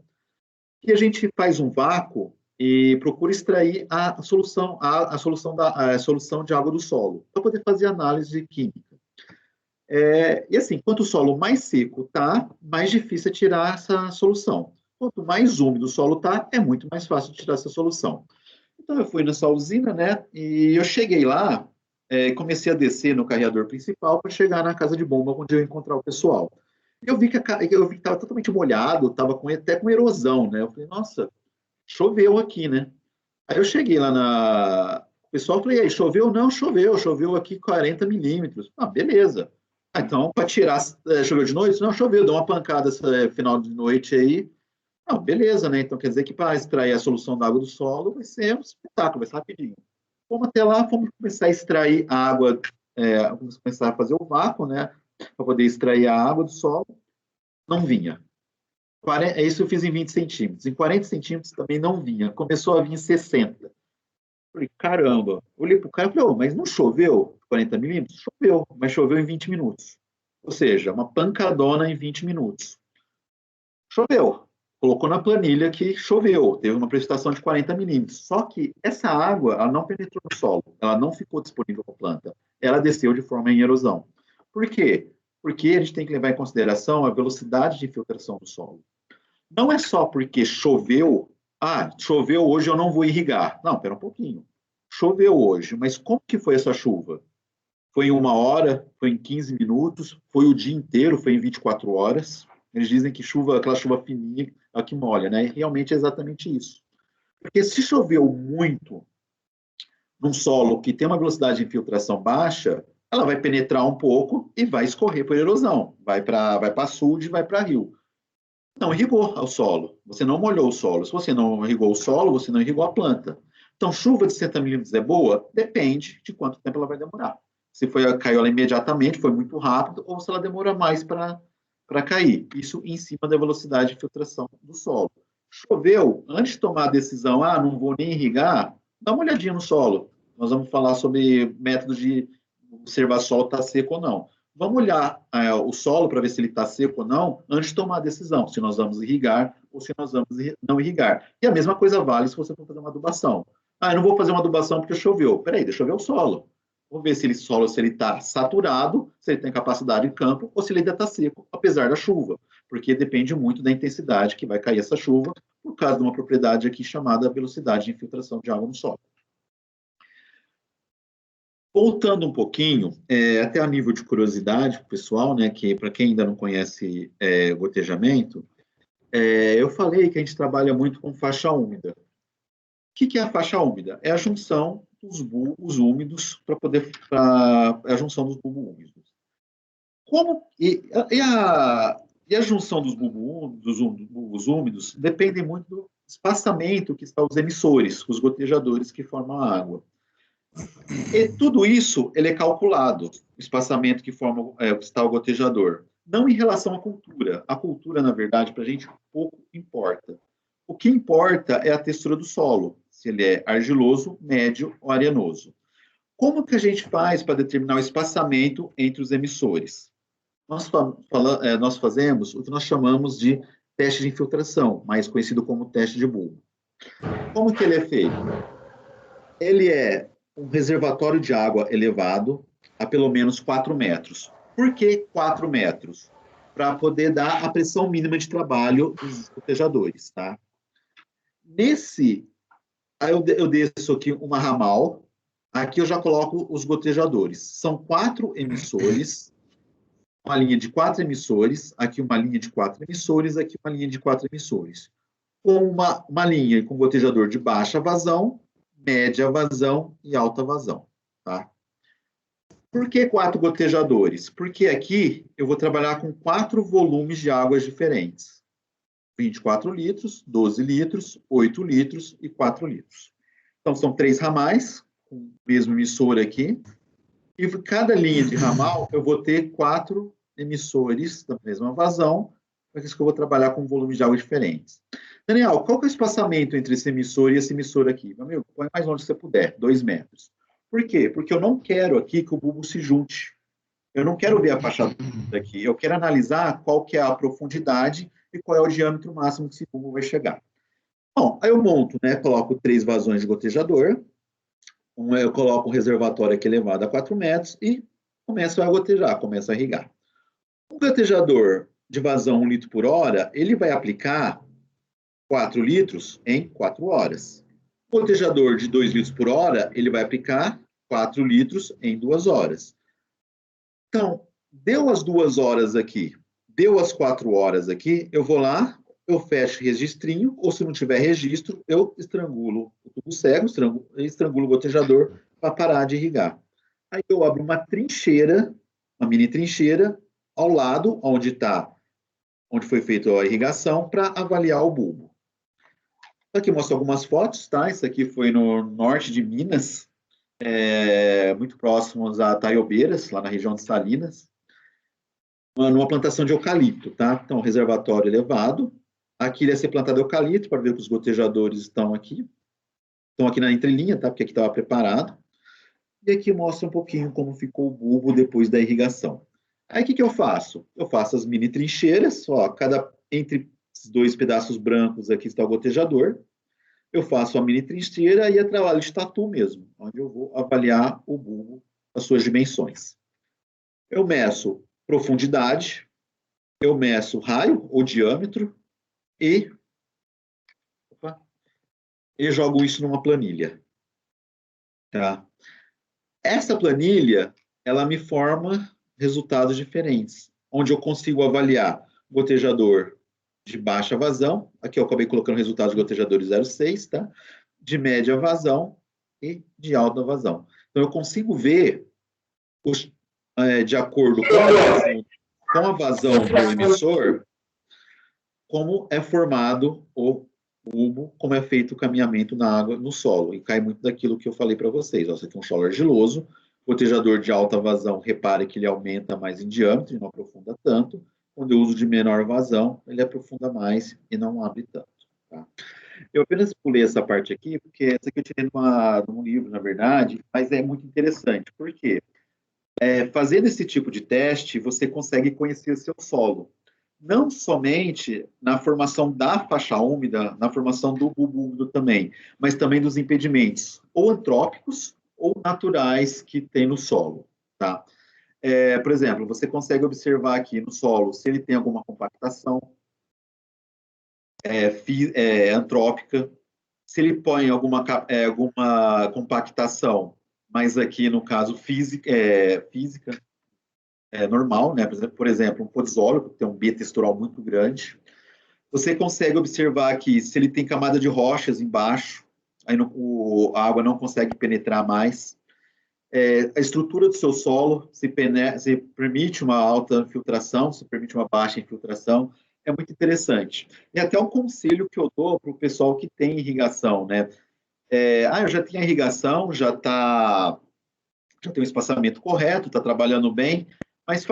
e a gente faz um vácuo e procura extrair a solução de água do solo, para poder fazer análise química. E assim, quanto o solo mais seco está, mais difícil é tirar essa solução. Quanto mais úmido o solo está, é muito mais fácil de tirar essa solução. Então, eu fui nessa usina, né, e eu cheguei lá, comecei a descer no carreador principal para chegar na casa de bomba, onde eu ia encontrar o pessoal. Eu vi que estava totalmente molhado, estava até com erosão, né? Eu falei, nossa, choveu aqui, né? Aí eu cheguei lá o pessoal, falei, aí, choveu? Não, choveu aqui 40 milímetros. Ah, beleza. Ah, então, para tirar, choveu de noite? Não, choveu, deu uma pancada final de noite aí. Não, beleza, né? Então quer dizer que para extrair a solução da água do solo vai ser um espetáculo, vai ser rapidinho. Fomos até lá, fomos começar a extrair a água, vamos começar a fazer o vácuo, né? Para poder extrair a água do solo. Não vinha. Isso eu fiz em 20 centímetros. Em 40 centímetros também não vinha. Começou a vir em 60. Falei, caramba. Olhei para o cara e falei, mas não choveu 40 milímetros? Choveu, mas choveu em 20 minutos. Ou seja, uma pancadona em 20 minutos. Choveu. Colocou na planilha que choveu. Teve uma precipitação de 40 milímetros. Só que essa água, ela não penetrou no solo. Ela não ficou disponível para a planta. Ela desceu de forma em erosão. Por quê? Porque a gente tem que levar em consideração a velocidade de infiltração do solo. Não é só porque choveu, choveu hoje, eu não vou irrigar. Não, espera um pouquinho. Choveu hoje, mas como que foi essa chuva? Foi em 1 hora, foi em 15 minutos, foi o dia inteiro, foi em 24 horas. Eles dizem que aquela chuva fininha, é a que molha, né? E realmente é exatamente isso. Porque se choveu muito num solo que tem uma velocidade de infiltração baixa, ela vai penetrar um pouco e vai escorrer por erosão. Vai para açude, vai para rio. Não irrigou o solo. Você não molhou o solo. Se você não irrigou o solo, você não irrigou a planta. Então, chuva de 60 milímetros é boa? Depende de quanto tempo ela vai demorar. se caiu ela imediatamente, foi muito rápido, ou se ela demora mais para cair. Isso em cima da velocidade de filtração do solo. Choveu, antes de tomar a decisão, não vou nem irrigar, dá uma olhadinha no solo. Nós vamos falar sobre métodos de observar se o solo está seco ou não. Vamos olhar o solo para ver se ele está seco ou não, antes de tomar a decisão, se nós vamos irrigar ou se nós vamos não irrigar. E a mesma coisa vale se você for fazer uma adubação. Eu não vou fazer uma adubação porque choveu. Peraí, deixa eu ver o solo. Vou ver se ele está saturado, se ele tem capacidade de campo, ou se ele ainda está seco, apesar da chuva. Porque depende muito da intensidade que vai cair essa chuva, por causa de uma propriedade aqui chamada velocidade de infiltração de água no solo. Voltando um pouquinho, até a nível de curiosidade pessoal, né, que para quem ainda não conhece gotejamento, eu falei que a gente trabalha muito com faixa úmida. O que é a faixa úmida? É a junção dos bulbos úmidos a junção dos bulbos úmidos. A junção dos bulbos úmidos depende muito do espaçamento que estão os emissores, os gotejadores que formam a água. E tudo isso ele é calculado, o espaçamento que está o gotejador. Não em relação à cultura. A cultura, na verdade, para a gente pouco importa. O que importa é a textura do solo, se ele é argiloso, médio ou arenoso. Como que a gente faz para determinar o espaçamento entre os emissores? Nós fazemos o que nós chamamos de teste de infiltração, mais conhecido como teste de bulbo. Como que ele é feito? Ele é um reservatório de água elevado a pelo menos 4 metros. Por que 4 metros? Para poder dar a pressão mínima de trabalho dos gotejadores, tá? Aí eu desço aqui uma ramal, aqui eu já coloco os gotejadores. São 4 emissores, uma linha de 4 emissores, aqui uma linha de 4 emissores, aqui uma linha de 4 emissores. Com uma linha com gotejador de baixa vazão, média vazão e alta vazão, tá? Por que 4 gotejadores? Porque aqui eu vou trabalhar com 4 volumes de águas diferentes. 24 litros, 12 litros, 8 litros e 4 litros. Então, são 3 ramais, com o mesmo emissor aqui. E cada linha de ramal, eu vou ter 4 emissores da mesma vazão, para isso que eu vou trabalhar com volumes de água diferentes. Daniel, qual que é o espaçamento entre esse emissor e esse emissor aqui? Meu amigo, põe mais longe que você puder, 2 metros. Por quê? Porque eu não quero aqui que o bulbo se junte. Eu não quero ver a faixa daqui. Eu quero analisar qual que é a profundidade e qual é o diâmetro máximo que esse bulbo vai chegar. Bom, aí eu monto, né? Coloco 3 vazões de gotejador. Eu coloco um reservatório aqui elevado a 4 metros e começo a gotejar, começo a irrigar. Um gotejador de vazão 1 litro por hora, ele vai aplicar 4 litros em 4 horas. O gotejador de 2 litros por hora, ele vai aplicar 4 litros em 2 horas. Então, deu as 2 horas aqui, deu as 4 horas aqui, eu vou lá, eu fecho registrinho, ou se não tiver registro, eu estrangulo o tubo cego, estrangulo o gotejador para parar de irrigar. Aí eu abro uma trincheira, uma mini trincheira, ao lado, onde foi feita a irrigação, para avaliar o bulbo. Aqui mostra algumas fotos, tá? Isso aqui foi no norte de Minas, muito próximos a Taiobeiras, lá na região de Salinas, numa plantação de eucalipto, tá? Então, reservatório elevado. Aqui ia ser plantado eucalipto, para ver que os gotejadores estão aqui na entrelinha, tá? Porque aqui estava preparado. E aqui mostra um pouquinho como ficou o bulbo depois da irrigação. Aí, o que eu faço? Eu faço as mini trincheiras, ó, entre esses 2 pedaços brancos aqui está o gotejador. Eu faço a mini trincheira e é trabalho de tatu mesmo, onde eu vou avaliar o bulbo, as suas dimensões. Eu meço profundidade, eu meço raio ou diâmetro e jogo isso numa planilha. Tá? Essa planilha, ela me forma resultados diferentes, onde eu consigo avaliar gotejador de baixa vazão, aqui eu acabei colocando resultados de gotejador de 0,6, tá? De média vazão e de alta vazão. Então, eu consigo ver, de acordo com a vazão do emissor, como é formado o bulbo, como é feito o caminhamento na água, no solo. E cai muito daquilo que eu falei para vocês. Ó, você tem um solo argiloso, Gotejador de alta vazão, repare que ele aumenta mais em diâmetro e não aprofunda tanto. Quando eu uso de menor vazão, ele aprofunda mais e não abre tanto. Tá? Eu apenas pulei essa parte aqui, porque essa aqui eu tirei num livro, na verdade, mas é muito interessante. Por quê? Fazendo esse tipo de teste, você consegue conhecer seu solo. Não somente na formação da faixa úmida, na formação do bulbo úmido também, mas também dos impedimentos, ou antrópicos ou naturais que tem no solo. Tá? Por exemplo, você consegue observar aqui no solo se ele tem alguma compactação antrópica, se ele põe alguma compactação, mas aqui no caso física, normal, né? Por exemplo, um podisóleo, que tem um B textural muito grande. Você consegue observar aqui se ele tem camada de rochas embaixo, aí a água não consegue penetrar mais. A estrutura do seu solo, se permite uma alta infiltração, se permite uma baixa infiltração, é muito interessante. E até um conselho que eu dou para o pessoal que tem irrigação, né? Eu já tenho a irrigação, já tem um espaçamento correto, está trabalhando bem, mas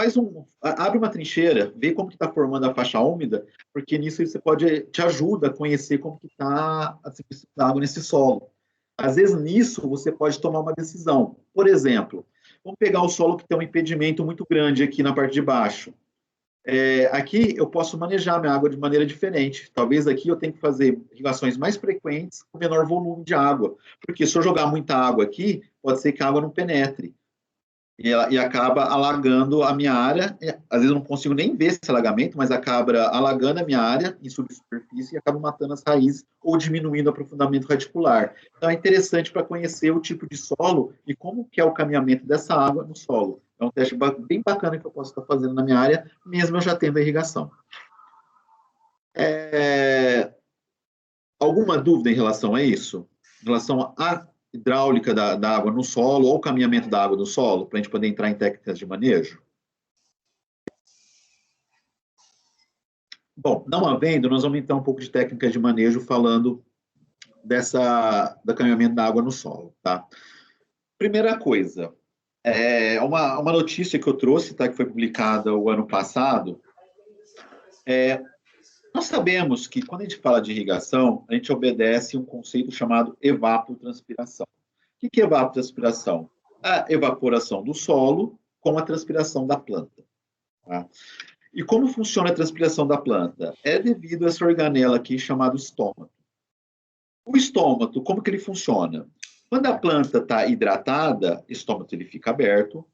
abre uma trincheira, vê como que está formando a faixa úmida, porque nisso te ajuda a conhecer como que está a distribuição da água nesse solo. Às vezes, nisso, você pode tomar uma decisão. Por exemplo, vamos pegar o solo que tem um impedimento muito grande aqui na parte de baixo. Aqui eu posso manejar minha água de maneira diferente. Talvez aqui eu tenha que fazer irrigações mais frequentes com menor volume de água. Porque se eu jogar muita água aqui, pode ser que a água não penetre. E acaba alagando a minha área. Às vezes eu não consigo nem ver esse alagamento, mas acaba alagando a minha área em subsuperfície e acaba matando as raízes ou diminuindo o aprofundamento radicular. Então é interessante para conhecer o tipo de solo e como que é o caminhamento dessa água no solo. É um teste bem bacana que eu posso estar fazendo na minha área, mesmo eu já tendo a irrigação. Alguma dúvida em relação a isso? Em relação à hidráulica da água no solo ou o caminhamento da água no solo, para a gente poder entrar em técnicas de manejo? Bom, não havendo, nós vamos entrar um pouco de técnicas de manejo falando do caminhamento da água no solo. Tá? Primeira coisa, uma notícia que eu trouxe, tá, que foi publicada o ano passado. Nós sabemos que quando a gente fala de irrigação, a gente obedece um conceito chamado evapotranspiração. O que é evapotranspiração? A evaporação do solo com a transpiração da planta. Tá? E como funciona a transpiração da planta? É devido a essa organela aqui chamada estômago. O estômago, como que ele funciona? Quando a planta está hidratada, o estômago ele fica aberto,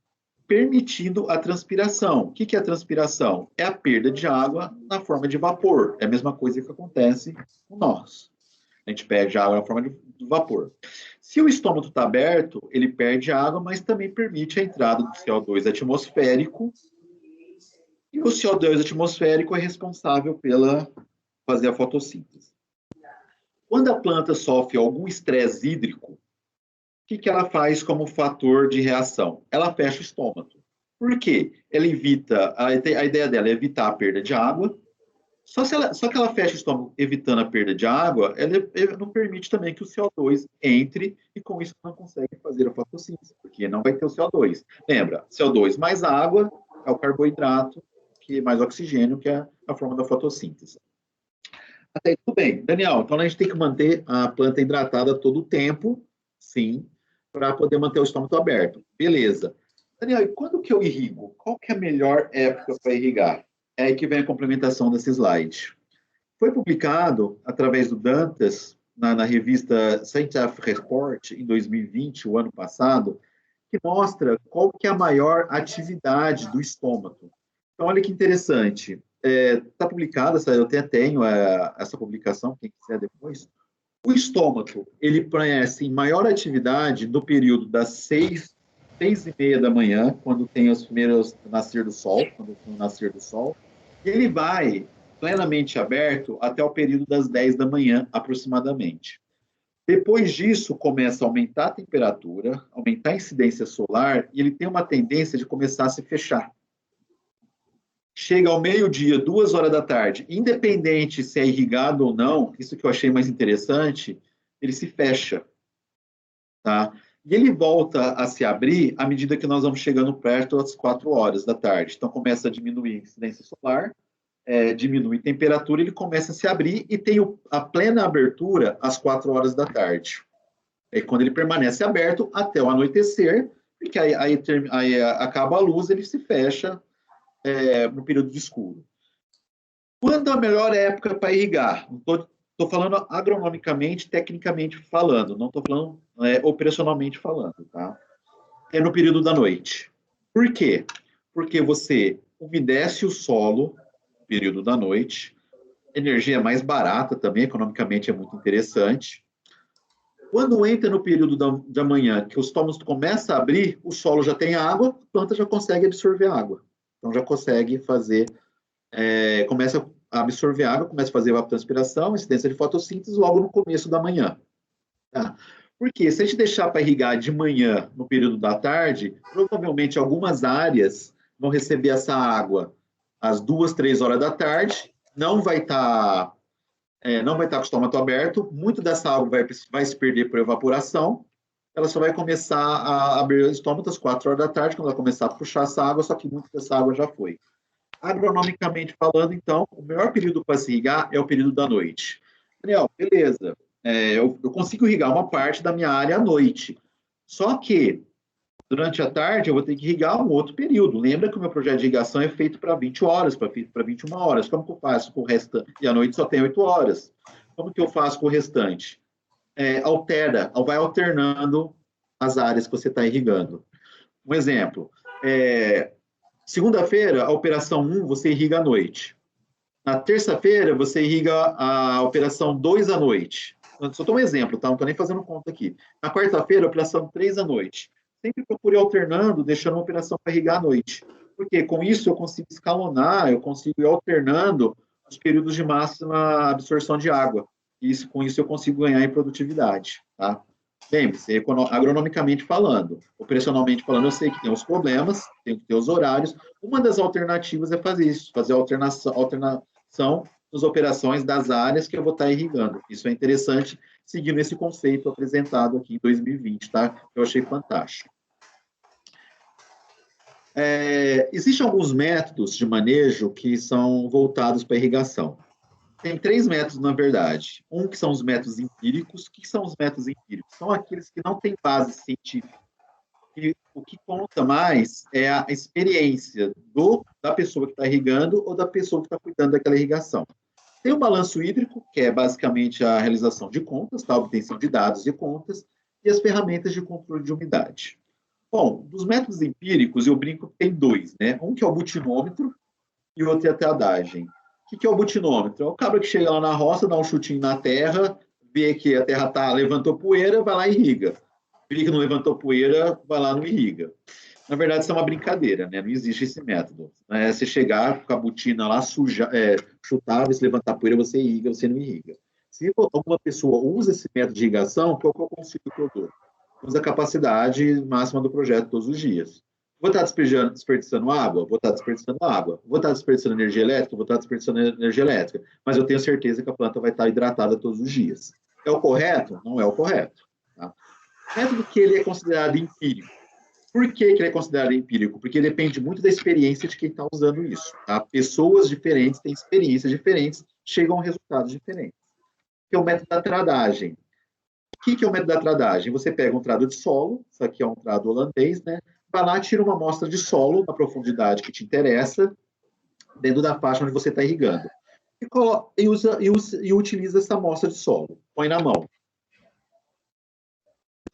permitindo a transpiração. O que é a transpiração? É a perda de água na forma de vapor. É a mesma coisa que acontece com nós. A gente perde água na forma de vapor. Se o estômago está aberto, ele perde água, mas também permite a entrada do CO2 atmosférico. E o CO2 atmosférico é responsável pela fazer a fotossíntese. Quando a planta sofre algum estresse hídrico, o que ela faz como fator de reação? Ela fecha o estômago. Por quê? Ela evita, a ideia dela é evitar a perda de água, só que ela fecha o estômago evitando a perda de água, ela não permite também que o CO2 entre e com isso não consegue fazer a fotossíntese, porque não vai ter o CO2. Lembra, CO2 mais água é o carboidrato, que mais oxigênio, que é a forma da fotossíntese. Até aí tudo bem. Daniel, então a gente tem que manter a planta hidratada todo o tempo, sim, para poder manter o estômago aberto. Beleza. Daniel, e quando que eu irrigo? Qual que é a melhor época para irrigar? É aí que vem a complementação desse slide. Foi publicado, através do Dantas, na revista Scientific Report, em 2020, o ano passado, que mostra qual que é a maior atividade do estômago. Então, olha que interessante. Está publicada, eu até tenho essa publicação, quem quiser depois. O estômago, ele conhece em maior atividade no período das 6h30 da manhã, quando tem os primeiros nascer do sol, e ele vai plenamente aberto até o período das 10 da manhã, aproximadamente. Depois disso, começa a aumentar a temperatura, aumentar a incidência solar, e ele tem uma tendência de começar a se fechar. Chega ao meio-dia, 2 horas da tarde, independente se é irrigado ou não, isso que eu achei mais interessante, ele se fecha. Tá? E ele volta a se abrir à medida que nós vamos chegando perto das 4 horas da tarde. Então, começa a diminuir a incidência solar, diminui a temperatura, ele começa a se abrir e tem a plena abertura às 4 horas da tarde. É quando ele permanece aberto até o anoitecer, porque aí acaba a luz, ele se fecha no período de escuro. Quando a melhor época para irrigar? Estou falando agronomicamente, tecnicamente falando, não estou falando operacionalmente falando, tá? É no período da noite. Por quê? Porque você umedece o solo no período da noite, energia mais barata também, economicamente é muito interessante. Quando entra no período da manhã, que os tômanos começam a abrir, o solo já tem água, a planta já consegue absorver água. Então já consegue fazer, começa a absorver água, começa a fazer evapotranspiração, incidência de fotossíntese logo no começo da manhã. Tá? Porque se a gente deixar para irrigar de manhã, no período da tarde, provavelmente algumas áreas vão receber essa água às 2, 3 horas da tarde, não vai estar com o estômago aberto, muito dessa água vai se perder por evaporação, ela só vai começar a abrir o estômago às 4 horas da tarde, quando ela começar a puxar essa água, só que muito dessa água já foi. Agronomicamente falando, então, o melhor período para se irrigar é o período da noite. Daniel, beleza, eu consigo irrigar uma parte da minha área à noite, só que durante a tarde eu vou ter que irrigar um outro período. Lembra que o meu projeto de irrigação é feito para 20 horas, para 21 horas. Como que eu faço com o restante? E à noite só tem 8 horas. Como que eu faço com o restante? Vai alternando as áreas que você está irrigando. Um exemplo, segunda-feira, a operação 1, você irriga à noite. Na terça-feira, você irriga a operação 2 à noite. Só estou um exemplo, tá? Não estou nem fazendo conta aqui. Na quarta-feira, a operação 3 à noite. Sempre procure alternando, deixando uma operação para irrigar à noite. Porque com isso eu consigo escalonar, eu consigo ir alternando os períodos de máxima absorção de água. Com isso eu consigo ganhar em produtividade. Tá? Lembre-se, agronomicamente falando, operacionalmente falando, eu sei que tem os problemas, tem que ter os horários. Uma das alternativas é fazer isso, fazer alternação das operações das áreas que eu vou estar irrigando. Isso é interessante, seguindo esse conceito apresentado aqui em 2020, tá? Eu achei fantástico. Existem alguns métodos de manejo que são voltados para a irrigação. Tem 3 métodos, na verdade. Um que são os métodos empíricos. O que são os métodos empíricos? São aqueles que não têm base científica. E o que conta mais é a experiência da pessoa que está irrigando ou da pessoa que está cuidando daquela irrigação. Tem o balanço hídrico, que é basicamente a realização de contas, tá? A obtenção de dados de contas, e as ferramentas de controle de umidade. Bom, dos métodos empíricos, eu brinco que tem 2, né? Um que é o butinômetro e o outro é a triadagem. O que é o butinômetro? É o cabra que chega lá na roça, dá um chutinho na terra, vê que a terra levantou poeira, vai lá e irriga. Vê que não levantou poeira, vai lá e não irriga. Na verdade, isso é uma brincadeira, né? Não existe esse método. Você chegar com a botina lá, chutar, se levantar poeira, você irriga, você não irriga. Se alguma pessoa usa esse método de irrigação, qual que é o conselho que eu dou? Usa a capacidade máxima do projeto todos os dias. Vou estar desperdiçando água? Vou estar desperdiçando água. Vou estar desperdiçando energia elétrica? Vou estar desperdiçando energia elétrica. Mas eu tenho certeza que a planta vai estar hidratada todos os dias. É o correto? Não é o correto. Tá? O método que ele é considerado empírico. Por que ele é considerado empírico? Porque depende muito da experiência de quem está usando isso. Tá? Pessoas diferentes têm experiências diferentes, chegam a resultados diferentes. Que é o método da tradagem. O que é o método da tradagem? Você pega um trado de solo, isso aqui é um trado holandês, né? Vai lá, tira uma amostra de solo na profundidade que te interessa, dentro da faixa onde você está irrigando. E utiliza essa amostra de solo. Põe na mão.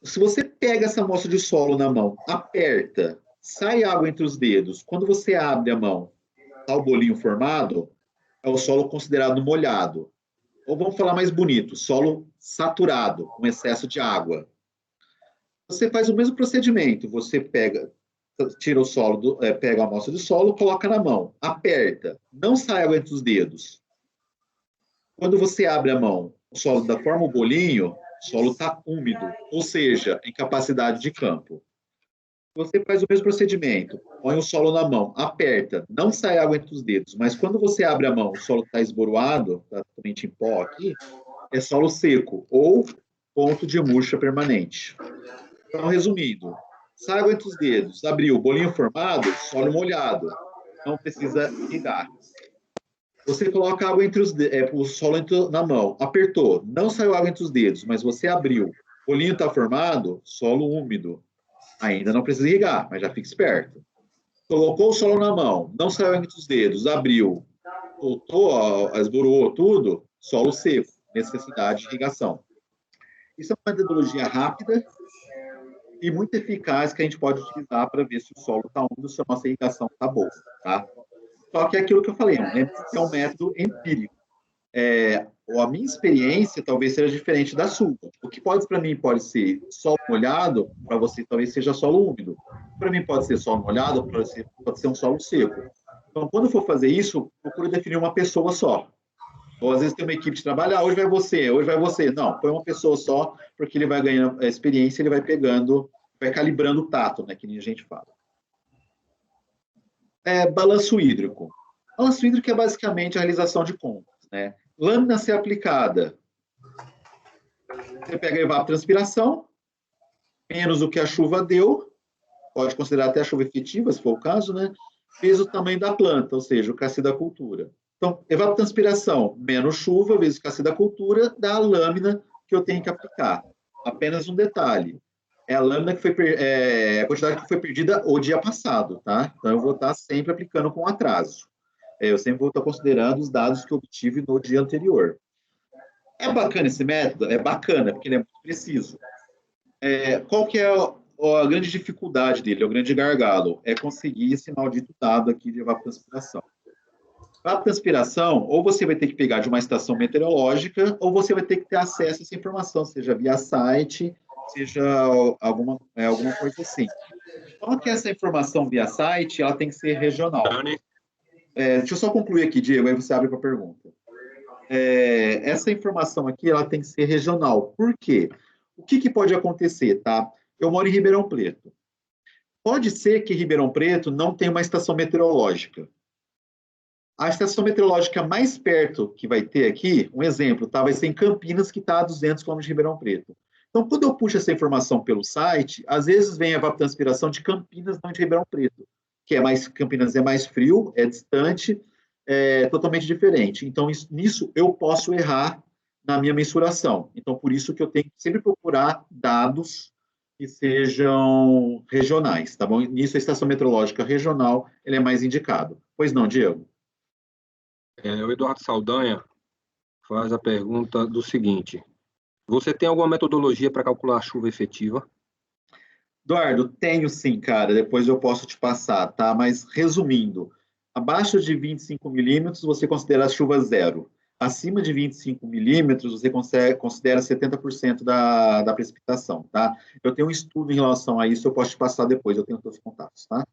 Se você pega essa amostra de solo na mão, aperta, sai água entre os dedos, quando você abre a mão, está o bolinho formado, é o solo considerado molhado. Ou vamos falar mais bonito, solo saturado, com excesso de água. Você faz o mesmo procedimento, você tira o solo, pega a amostra de solo, coloca na mão, aperta, não sai água entre os dedos. Quando você abre a mão, o solo forma o bolinho, o solo está úmido, ou seja, em capacidade de campo. Você faz o mesmo procedimento, põe o solo na mão, aperta, não sai água entre os dedos, mas quando você abre a mão, o solo está esboroado, está totalmente em pó aqui, é solo seco, ou ponto de murcha permanente. Então, resumindo, sai água entre os dedos, abriu, bolinho formado, solo molhado, não precisa irrigar. Você coloca água entre os dedos, o solo na mão, apertou, não saiu água entre os dedos, mas você abriu, bolinho está formado, solo úmido. Ainda não precisa irrigar, mas já fica esperto. Colocou o solo na mão, não saiu entre os dedos, abriu, voltou, esborou tudo, solo seco, necessidade de irrigação. Isso é uma metodologia rápida e muito eficaz que a gente pode utilizar para ver se o solo está úmido, se a nossa irrigação está boa, tá? Só que é aquilo que eu falei, né? É um método empírico. A minha experiência talvez seja diferente da sua. O que para mim pode ser solo molhado, para você talvez seja solo úmido. Para mim pode ser solo molhado, pode ser um solo seco. Então, quando eu for fazer isso, procure definir uma pessoa só. Ou às vezes tem uma equipe de trabalho, hoje vai você, hoje vai você. Não, põe uma pessoa só, porque ele vai ganhando a experiência, ele vai pegando, vai calibrando o tato, né, que a gente fala. Balanço hídrico. Balanço hídrico é basicamente a realização de contas, né? Lâmina a ser aplicada. Você pega a evapotranspiração, menos o que a chuva deu, pode considerar até a chuva efetiva, se for o caso, né? Vezes o tamanho da planta, ou seja, o crescimento da cultura. Então, evapotranspiração menos chuva, vezes o crescimento da cultura, dá a lâmina que eu tenho que aplicar. Apenas um detalhe. É a lâmina que foi a quantidade que foi perdida o dia passado, tá? Então, eu vou estar sempre aplicando com atraso. Eu sempre vou estar considerando os dados que eu obtive no dia anterior. É bacana esse método? É bacana, porque ele é muito preciso. Qual que é a grande dificuldade dele, o grande gargalo? É conseguir esse maldito dado aqui de evapotranspiração. Evapotranspiração, ou você vai ter que pegar de uma estação meteorológica, ou você vai ter que ter acesso a essa informação, seja via site, seja alguma coisa assim. Só que essa informação via site, ela tem que ser regional. Deixa eu só concluir aqui, Diego, aí você abre para a pergunta. Essa informação aqui, ela tem que ser regional. Por quê? O que pode acontecer, tá? Eu moro em Ribeirão Preto. Pode ser que Ribeirão Preto não tenha uma estação meteorológica. A estação meteorológica mais perto que vai ter aqui, um exemplo, tá? Vai ser em Campinas, que está a 200 km de Ribeirão Preto. Então, quando eu puxo essa informação pelo site, às vezes vem a evapotranspiração de Campinas, não de Ribeirão Preto, que Campinas é mais frio, é distante, é totalmente diferente. Então, nisso eu posso errar na minha mensuração. Então, por isso que eu tenho que sempre procurar dados que sejam regionais, tá bom? Nisso, a estação meteorológica regional, ele é mais indicado. Pois não, Diego? O Eduardo Saldanha faz a pergunta do seguinte: você tem alguma metodologia para calcular a chuva efetiva? Eduardo, tenho sim, cara. Depois eu posso te passar, tá? Mas resumindo, abaixo de 25 milímetros você considera a chuva zero. Acima de 25 milímetros você considera 70% da precipitação, tá? Eu tenho um estudo em relação a isso, eu posso te passar depois, eu tenho todos os contatos, tá?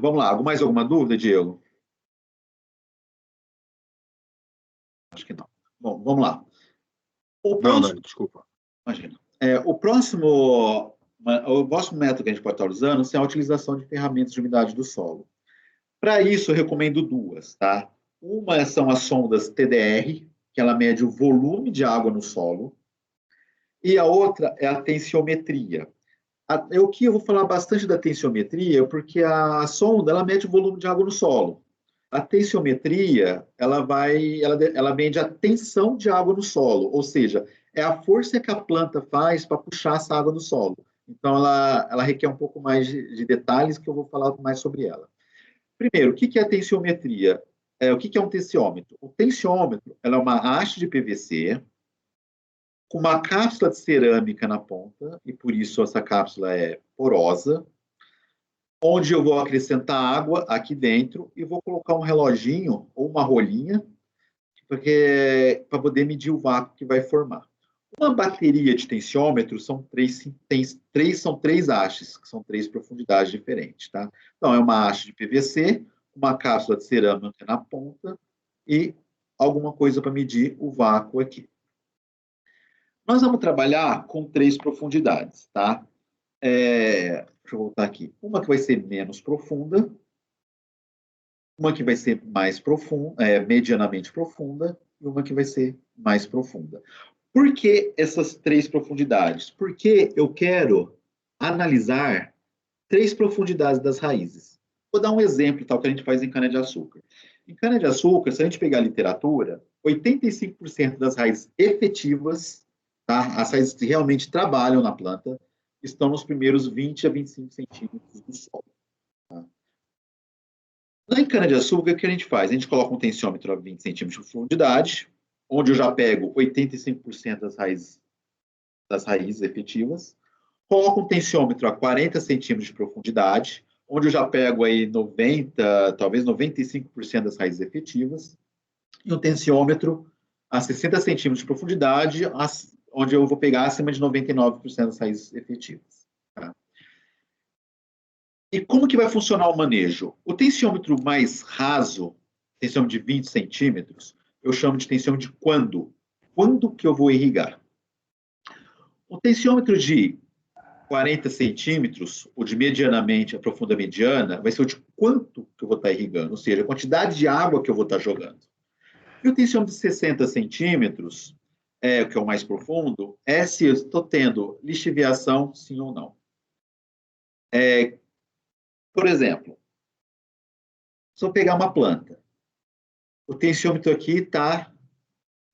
Vamos lá, mais alguma dúvida, Diego? Acho que não. Bom, vamos lá. Não, desculpa. Imagina. O próximo método que a gente pode estar usando é a utilização de ferramentas de umidade do solo. Para isso, eu recomendo duas, tá? Uma são as sondas TDR, que ela mede o volume de água no solo, e a outra é a tensiometria. O que eu vou falar bastante da tensiometria, porque a sonda ela mede o volume de água no solo. A tensiometria ela mede a tensão de água no solo, ou seja, é a força que a planta faz para puxar essa água do solo. Então, ela requer um pouco mais de detalhes que eu vou falar mais sobre ela. Primeiro, o que é a tensiometria? O que é um tensiômetro? O tensiômetro ela é uma haste de PVC com uma cápsula de cerâmica na ponta, e por isso essa cápsula é porosa, onde eu vou acrescentar água aqui dentro e vou colocar um reloginho ou uma rolinha para poder medir o vácuo que vai formar. Uma bateria de tensiômetro são três hastes, que são três profundidades diferentes, tá? Então, é uma haste de PVC, uma cápsula de cerâmica na ponta e alguma coisa para medir o vácuo aqui. Nós vamos trabalhar com três profundidades, tá? Deixa eu voltar aqui. Uma que vai ser menos profunda, uma que vai ser mais profunda, medianamente profunda, e uma que vai ser mais profunda. Por que essas 3 profundidades? Porque eu quero analisar 3 profundidades das raízes. Vou dar um exemplo, tal, que a gente faz em cana-de-açúcar. Em cana-de-açúcar, se a gente pegar a literatura, 85% das raízes efetivas, tá? As raízes que realmente trabalham na planta, estão nos primeiros 20 a 25 centímetros do solo. Tá? Na cana-de-açúcar, o que a gente faz? A gente coloca um tensiômetro a 20 centímetros de profundidade, onde eu já pego 85% das raízes efetivas, coloco um tensiômetro a 40 centímetros de profundidade, onde eu já pego aí 90, talvez 95% das raízes efetivas, e um tensiômetro a 60 centímetros de profundidade, onde eu vou pegar acima de 99% das raízes efetivas. Tá? E como que vai funcionar o manejo? O tensiômetro mais raso, tensiômetro de 20 centímetros, eu chamo de tensiômetro de quando. Quando que eu vou irrigar? O tensiômetro de 40 centímetros, ou de medianamente a profunda mediana, vai ser o de quanto que eu vou estar irrigando, ou seja, a quantidade de água que eu vou estar jogando. E o tensiômetro de 60 centímetros, que é o mais profundo, é se eu estou tendo lixiviação, sim ou não. Por exemplo, se eu pegar uma planta, o tensiômetro aqui está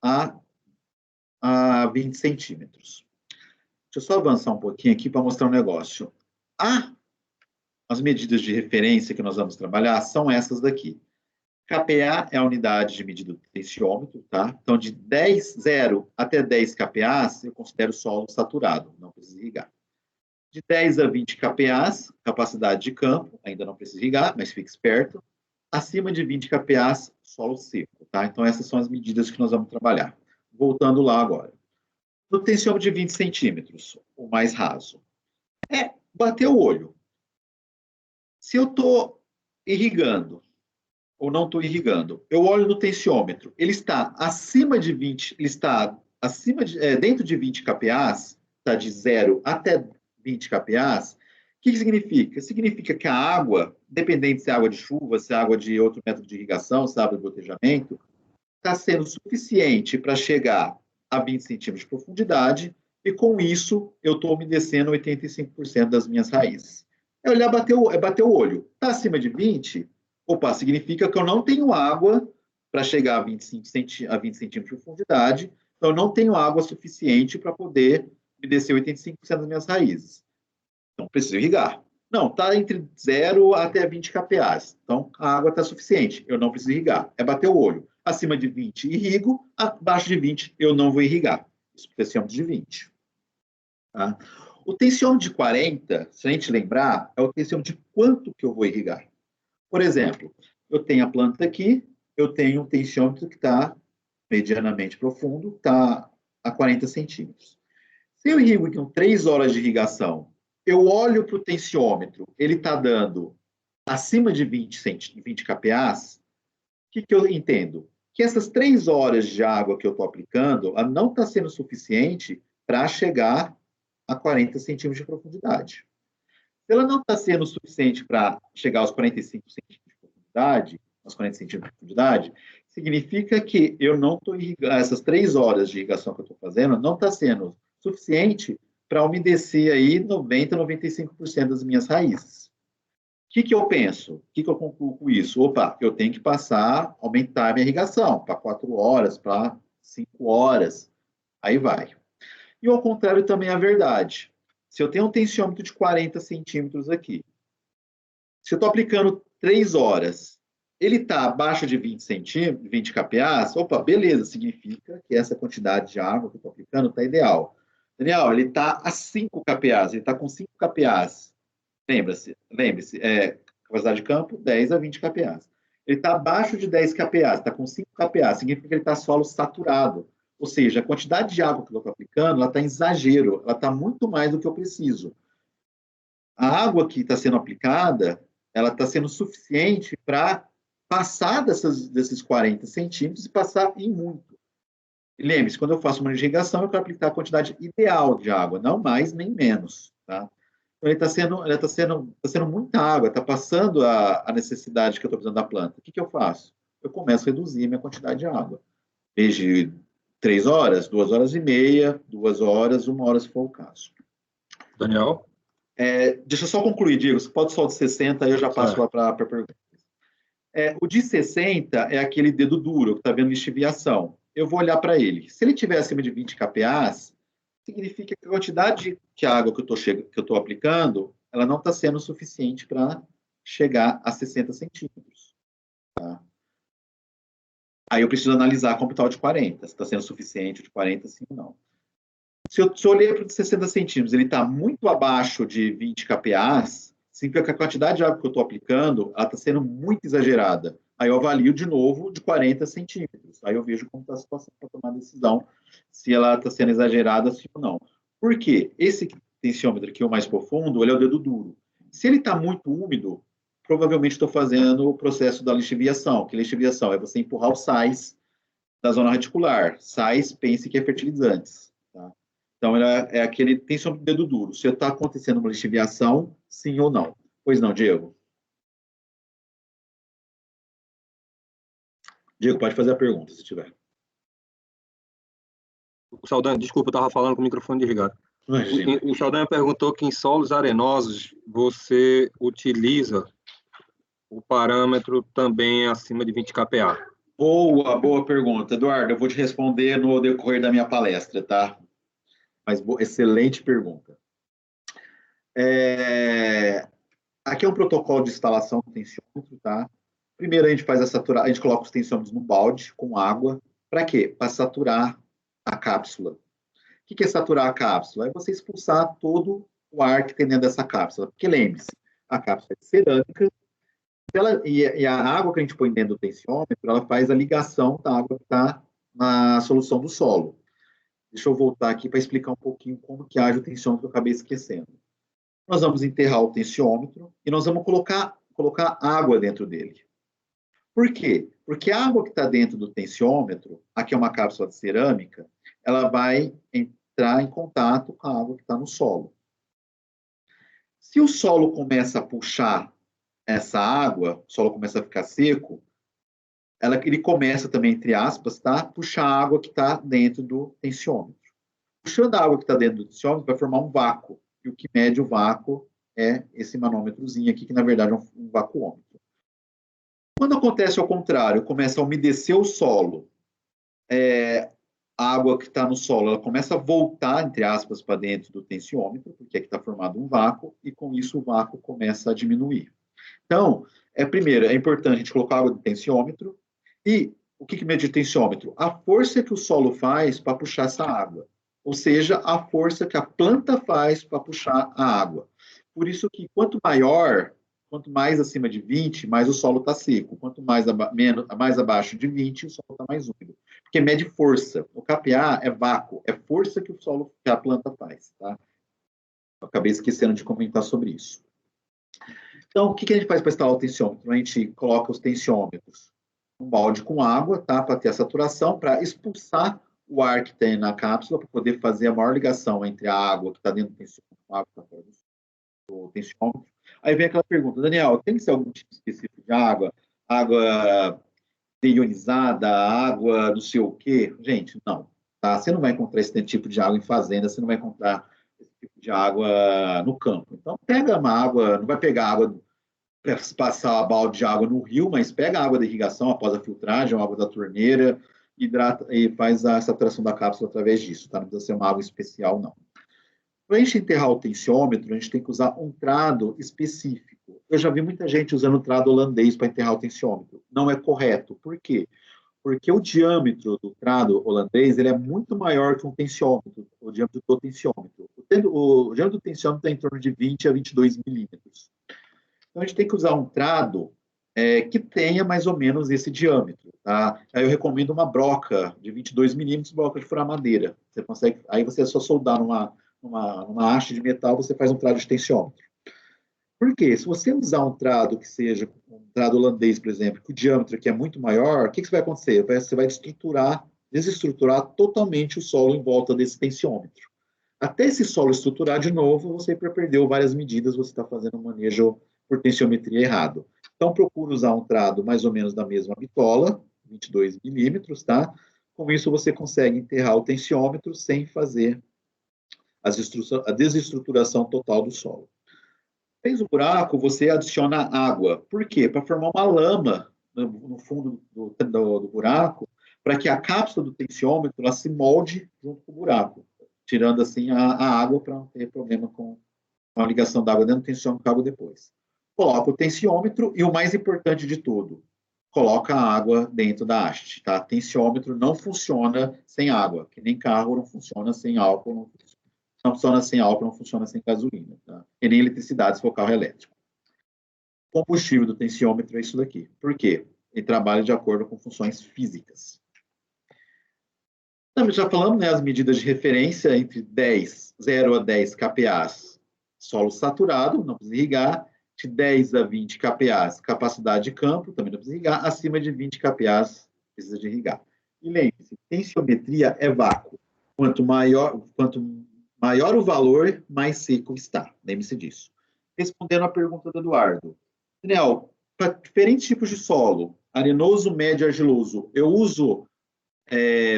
a 20 centímetros. Deixa eu só avançar um pouquinho aqui para mostrar um negócio. As medidas de referência que nós vamos trabalhar são essas daqui. kPa é a unidade de medida do tensiômetro, tá? Então, de 0 até 10 kPa, eu considero solo saturado, não precisa irrigar. De 10 a 20 kPa, capacidade de campo, ainda não precisa irrigar, mas fique esperto. Acima de 20 kPa, solo seco, tá? Então, essas são as medidas que nós vamos trabalhar. Voltando lá agora. No tensiômetro de 20 centímetros, o mais raso, bater o olho. Se eu estou irrigando ou não estou irrigando, eu olho no tensiômetro, ele está acima de 20, ele está dentro de 20 kPa, está de 0 até 20 kPa, o que significa? Significa que a água, dependendo se é água de chuva, se é água de outro método de irrigação, se é água de gotejamento, está sendo suficiente para chegar a 20 centímetros de profundidade, e com isso eu estou umedecendo 85% das minhas raízes. É olhar, bater o olho. Está acima de 20? Opa, significa que eu não tenho água para chegar a 20 centímetros de profundidade, então eu não tenho água suficiente para poder umedecer 85% das minhas raízes. Então, preciso irrigar. Não, está entre 0 até 20 kPa. Então, a água está suficiente. Eu não preciso irrigar. É bater o olho. Acima de 20, irrigo. Abaixo de 20, eu não vou irrigar. Isso é tensiômetro de 20. Tá? O tensiômetro de 40, se a gente lembrar, é o tensiômetro de quanto que eu vou irrigar. Por exemplo, eu tenho a planta aqui, eu tenho um tensiômetro que está medianamente profundo, está a 40 centímetros. Se eu irrigo com 3 horas de irrigação, eu olho para o tensiômetro, ele está dando acima de 20 kPa, o que eu entendo? Que essas 3 horas de água que eu estou aplicando, ela não está sendo suficiente para chegar a 40 centímetros de profundidade. Se ela não está sendo suficiente para chegar aos 45 centímetros de profundidade, aos 40 centímetros de profundidade, significa que eu não estou irrigando, essas 3 horas de irrigação que eu estou fazendo, não está sendo suficiente para umedecer aí 90, 95% das minhas raízes. O que eu penso? O que eu concluo com isso? Opa, eu tenho que aumentar a minha irrigação para 4 horas, para 5 horas, aí vai. E ao contrário também é verdade. Se eu tenho um tensiômetro de 40 centímetros aqui, se eu estou aplicando 3 horas, ele está abaixo de 20 kPa, opa, beleza, significa que essa quantidade de água que eu estou aplicando está ideal. Daniel, ele está a 5 kPa, ele está com 5 kPa. Lembre-se, capacidade de campo, 10 a 20 kPa. Ele está abaixo de 10 kPa, está com 5 kPa, significa que ele está solo saturado. Ou seja, a quantidade de água que eu estou aplicando, ela está em exagero, ela está muito mais do que eu preciso. A água que está sendo aplicada, ela está sendo suficiente para passar desses 40 centímetros e passar em muito. Lembre-se, quando eu faço uma irrigação, eu quero aplicar a quantidade ideal de água, não mais nem menos. Tá? Então, ele está sendo muita água, está passando a necessidade que eu estou precisando da planta. O que eu faço? Eu começo a reduzir a minha quantidade de água. Em vez de 3 horas, 2 horas e meia, 2 horas, 1 hora, se for o caso. Daniel? Deixa eu só concluir, Diego. Você pode só de 60, aí eu já passo lá para a pergunta. O de 60 é aquele dedo duro, que está vendo lixiviação. Eu vou olhar para ele. Se ele estiver acima de 20 kPa, significa que a quantidade de água que eu estou aplicando, ela não está sendo suficiente para chegar a 60 centímetros. Tá? Aí eu preciso analisar como está o de 40, se está sendo suficiente o de 40, sim ou não. Se eu olhei para o de 60 centímetros, ele está muito abaixo de 20 kPa, significa que a quantidade de água que eu estou aplicando, ela está sendo muito exagerada. Aí eu avalio de novo de 40 centímetros. Aí eu vejo como está a situação para tomar a decisão, se ela está sendo exagerada, sim ou não. Por quê? Esse tensiômetro aqui, o mais profundo, ele é o dedo duro. Se ele está muito úmido, provavelmente estou fazendo o processo da lixiviação, que lixiviação é você empurrar os sais da zona reticular. Sais, pense que é fertilizantes. Tá? Então, é aquele tensiômetro do dedo duro. Se está acontecendo uma lixiviação, sim ou não. Pois não, Diego? Diego, pode fazer a pergunta, se tiver. O Saldanha, desculpa, eu estava falando com o microfone desligado. Imagina. O Saldanha perguntou que em solos arenosos você utiliza o parâmetro também acima de 20 kPa. Boa pergunta. Eduardo, eu vou te responder no decorrer da minha palestra, tá? Mas excelente pergunta. Aqui é um protocolo de instalação do tensiômetro, tá? Primeiro a gente faz a gente coloca os tensiômetros no balde com água. Para quê? Para saturar a cápsula. O que é saturar a cápsula? É você expulsar todo o ar que tem dentro dessa cápsula. Porque lembre-se, a cápsula é de cerâmica e a água que a gente põe dentro do tensiômetro, ela faz a ligação da água que está na solução do solo. Deixa eu voltar aqui para explicar um pouquinho como que age o tensiômetro que eu acabei esquecendo. Nós vamos enterrar o tensiômetro e nós vamos colocar água dentro dele. Por quê? Porque a água que está dentro do tensiômetro, aqui é uma cápsula de cerâmica, ela vai entrar em contato com a água que está no solo. Se o solo começa a puxar essa água, o solo começa a ficar seco, ele começa também, entre aspas, tá? Puxar a água que está dentro do tensiômetro. Puxando a água que está dentro do tensiômetro, vai formar um vácuo. E o que mede o vácuo é esse manômetrozinho aqui, que na verdade é um vacuômetro. Quando acontece ao contrário, começa a umedecer o solo, a água que está no solo, ela começa a voltar, entre aspas, para dentro do tensiômetro, porque aqui está formado um vácuo, e com isso o vácuo começa a diminuir. Então, primeiro, é importante a gente colocar água no tensiômetro, e o que mede o tensiômetro? A força que o solo faz para puxar essa água, ou seja, a força que a planta faz para puxar a água. Por isso que quanto mais acima de 20, mais o solo está seco. Quanto mais abaixo de 20, o solo está mais úmido. Porque mede força. O kPa é vácuo, é força que a planta faz. Tá? Eu acabei esquecendo de comentar sobre isso. Então, o que a gente faz para instalar o tensiômetro? A gente coloca os tensiômetros num balde com água, tá? Para ter a saturação, para expulsar o ar que tem na cápsula, para poder fazer a maior ligação entre a água que está dentro do tensiômetro com a água que está fora do tensiômetro. Aí vem aquela pergunta, Daniel, tem que ser algum tipo específico de água? Água deionizada, água não sei o quê? Gente, não. Tá? Você não vai encontrar esse tipo de água em fazenda, você não vai encontrar esse tipo de água no campo. Então, pega uma água, não vai pegar água para passar a balde de água no rio, mas pega a água da irrigação após a filtragem, a água da torneira, hidrata e faz a saturação da cápsula através disso, tá? Não precisa ser uma água especial, não. Para a gente enterrar o tensiômetro, a gente tem que usar um trado específico. Eu já vi muita gente usando o trado holandês para enterrar o tensiômetro. Não é correto. Por quê? Porque o diâmetro do trado holandês ele é muito maior que um tensiômetro, o diâmetro do tensiômetro. O diâmetro do tensiômetro é em torno de 20 a 22 milímetros. Então, a gente tem que usar um trado que tenha mais ou menos esse diâmetro. Tá? Aí eu recomendo uma broca de 22 milímetros, broca de furar madeira. Você consegue, aí você é só soldar numa haste de metal, você faz um trado de tensiômetro. Por quê? Se você usar um trado que seja um trado holandês, por exemplo, que o diâmetro aqui é muito maior, o que vai acontecer? Você vai desestruturar totalmente o solo em volta desse tensiômetro. Até esse solo estruturar de novo, você perdeu várias medidas, você está fazendo um manejo por tensiometria errado. Então, procura usar um trado mais ou menos da mesma bitola, 22 milímetros, tá? Com isso, você consegue enterrar o tensiômetro sem fazer a desestruturação total do solo. Fez o buraco, você adiciona água. Por quê? Para formar uma lama no fundo do buraco, para que a cápsula do tensiômetro ela se molde junto com o buraco, tirando assim a água para não ter problema com a ligação da água dentro do tensiômetro com a água depois. Coloca o tensiômetro e o mais importante de tudo, coloca a água dentro da haste. Tá? Tensiômetro não funciona sem água, que nem carro não funciona sem álcool, não funciona sem álcool, não funciona sem gasolina. Tá? E nem eletricidade se for carro elétrico. O combustível do tensiômetro é isso daqui. Por quê? Ele trabalha de acordo com funções físicas. Então, já falamos, né, as medidas de referência entre 0 a 10 kPa, solo saturado, não precisa irrigar, de 10 a 20 kPa, capacidade de campo, também não precisa irrigar, acima de 20 kPa, precisa de irrigar. E lembre-se, tensiometria é vácuo. Quanto maior o valor, mais seco está. Lembre-se disso. Respondendo à pergunta do Eduardo. Daniel, para diferentes tipos de solo, arenoso, médio, argiloso, eu uso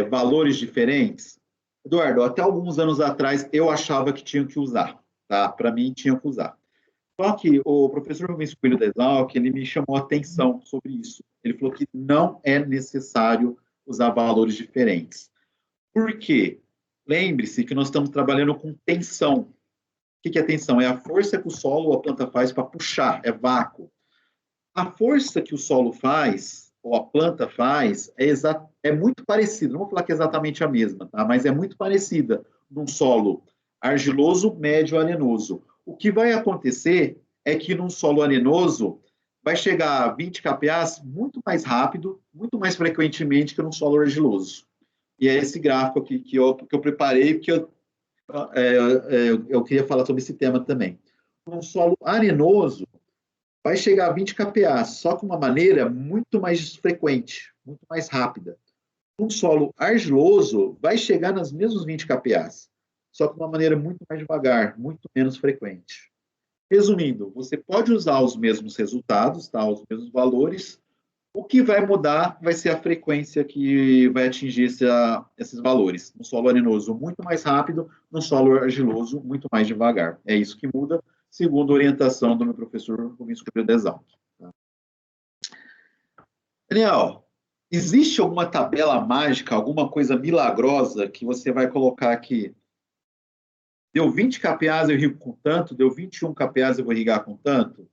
valores diferentes? Eduardo, até alguns anos atrás eu achava que tinha que usar. Tá? Para mim, tinha que usar. Só que o professor Rubens Coelho da Exalc, ele me chamou a atenção sobre isso. Ele falou que não é necessário usar valores diferentes. Por quê? Lembre-se que nós estamos trabalhando com tensão. O que é tensão? É a força que o solo ou a planta faz para puxar, é vácuo. A força que o solo faz, ou a planta faz, é muito parecida. Não vou falar que é exatamente a mesma, tá? Mas é muito parecida num solo argiloso, médio, arenoso. O que vai acontecer é que num solo arenoso vai chegar a 20 kPa muito mais rápido, muito mais frequentemente que num solo argiloso. E é esse gráfico aqui que eu preparei, porque eu queria falar sobre esse tema também. Um solo arenoso vai chegar a 20 kPa, só que de uma maneira muito mais frequente, muito mais rápida. Um solo argiloso vai chegar nas mesmas 20 kPa, só que de uma maneira muito mais devagar, muito menos frequente. Resumindo, você pode usar os mesmos resultados, tá? Os mesmos valores. O que vai mudar vai ser a frequência que vai atingir esses valores. No solo arenoso, muito mais rápido, no solo argiloso, muito mais devagar. É isso que muda, segundo a orientação do meu professor Rubens Coelho da Exalc. Daniel, existe alguma tabela mágica, alguma coisa milagrosa que você vai colocar aqui? Deu 20 kPa, eu irrigo com tanto, deu 21 kPa, eu vou irrigar com tanto?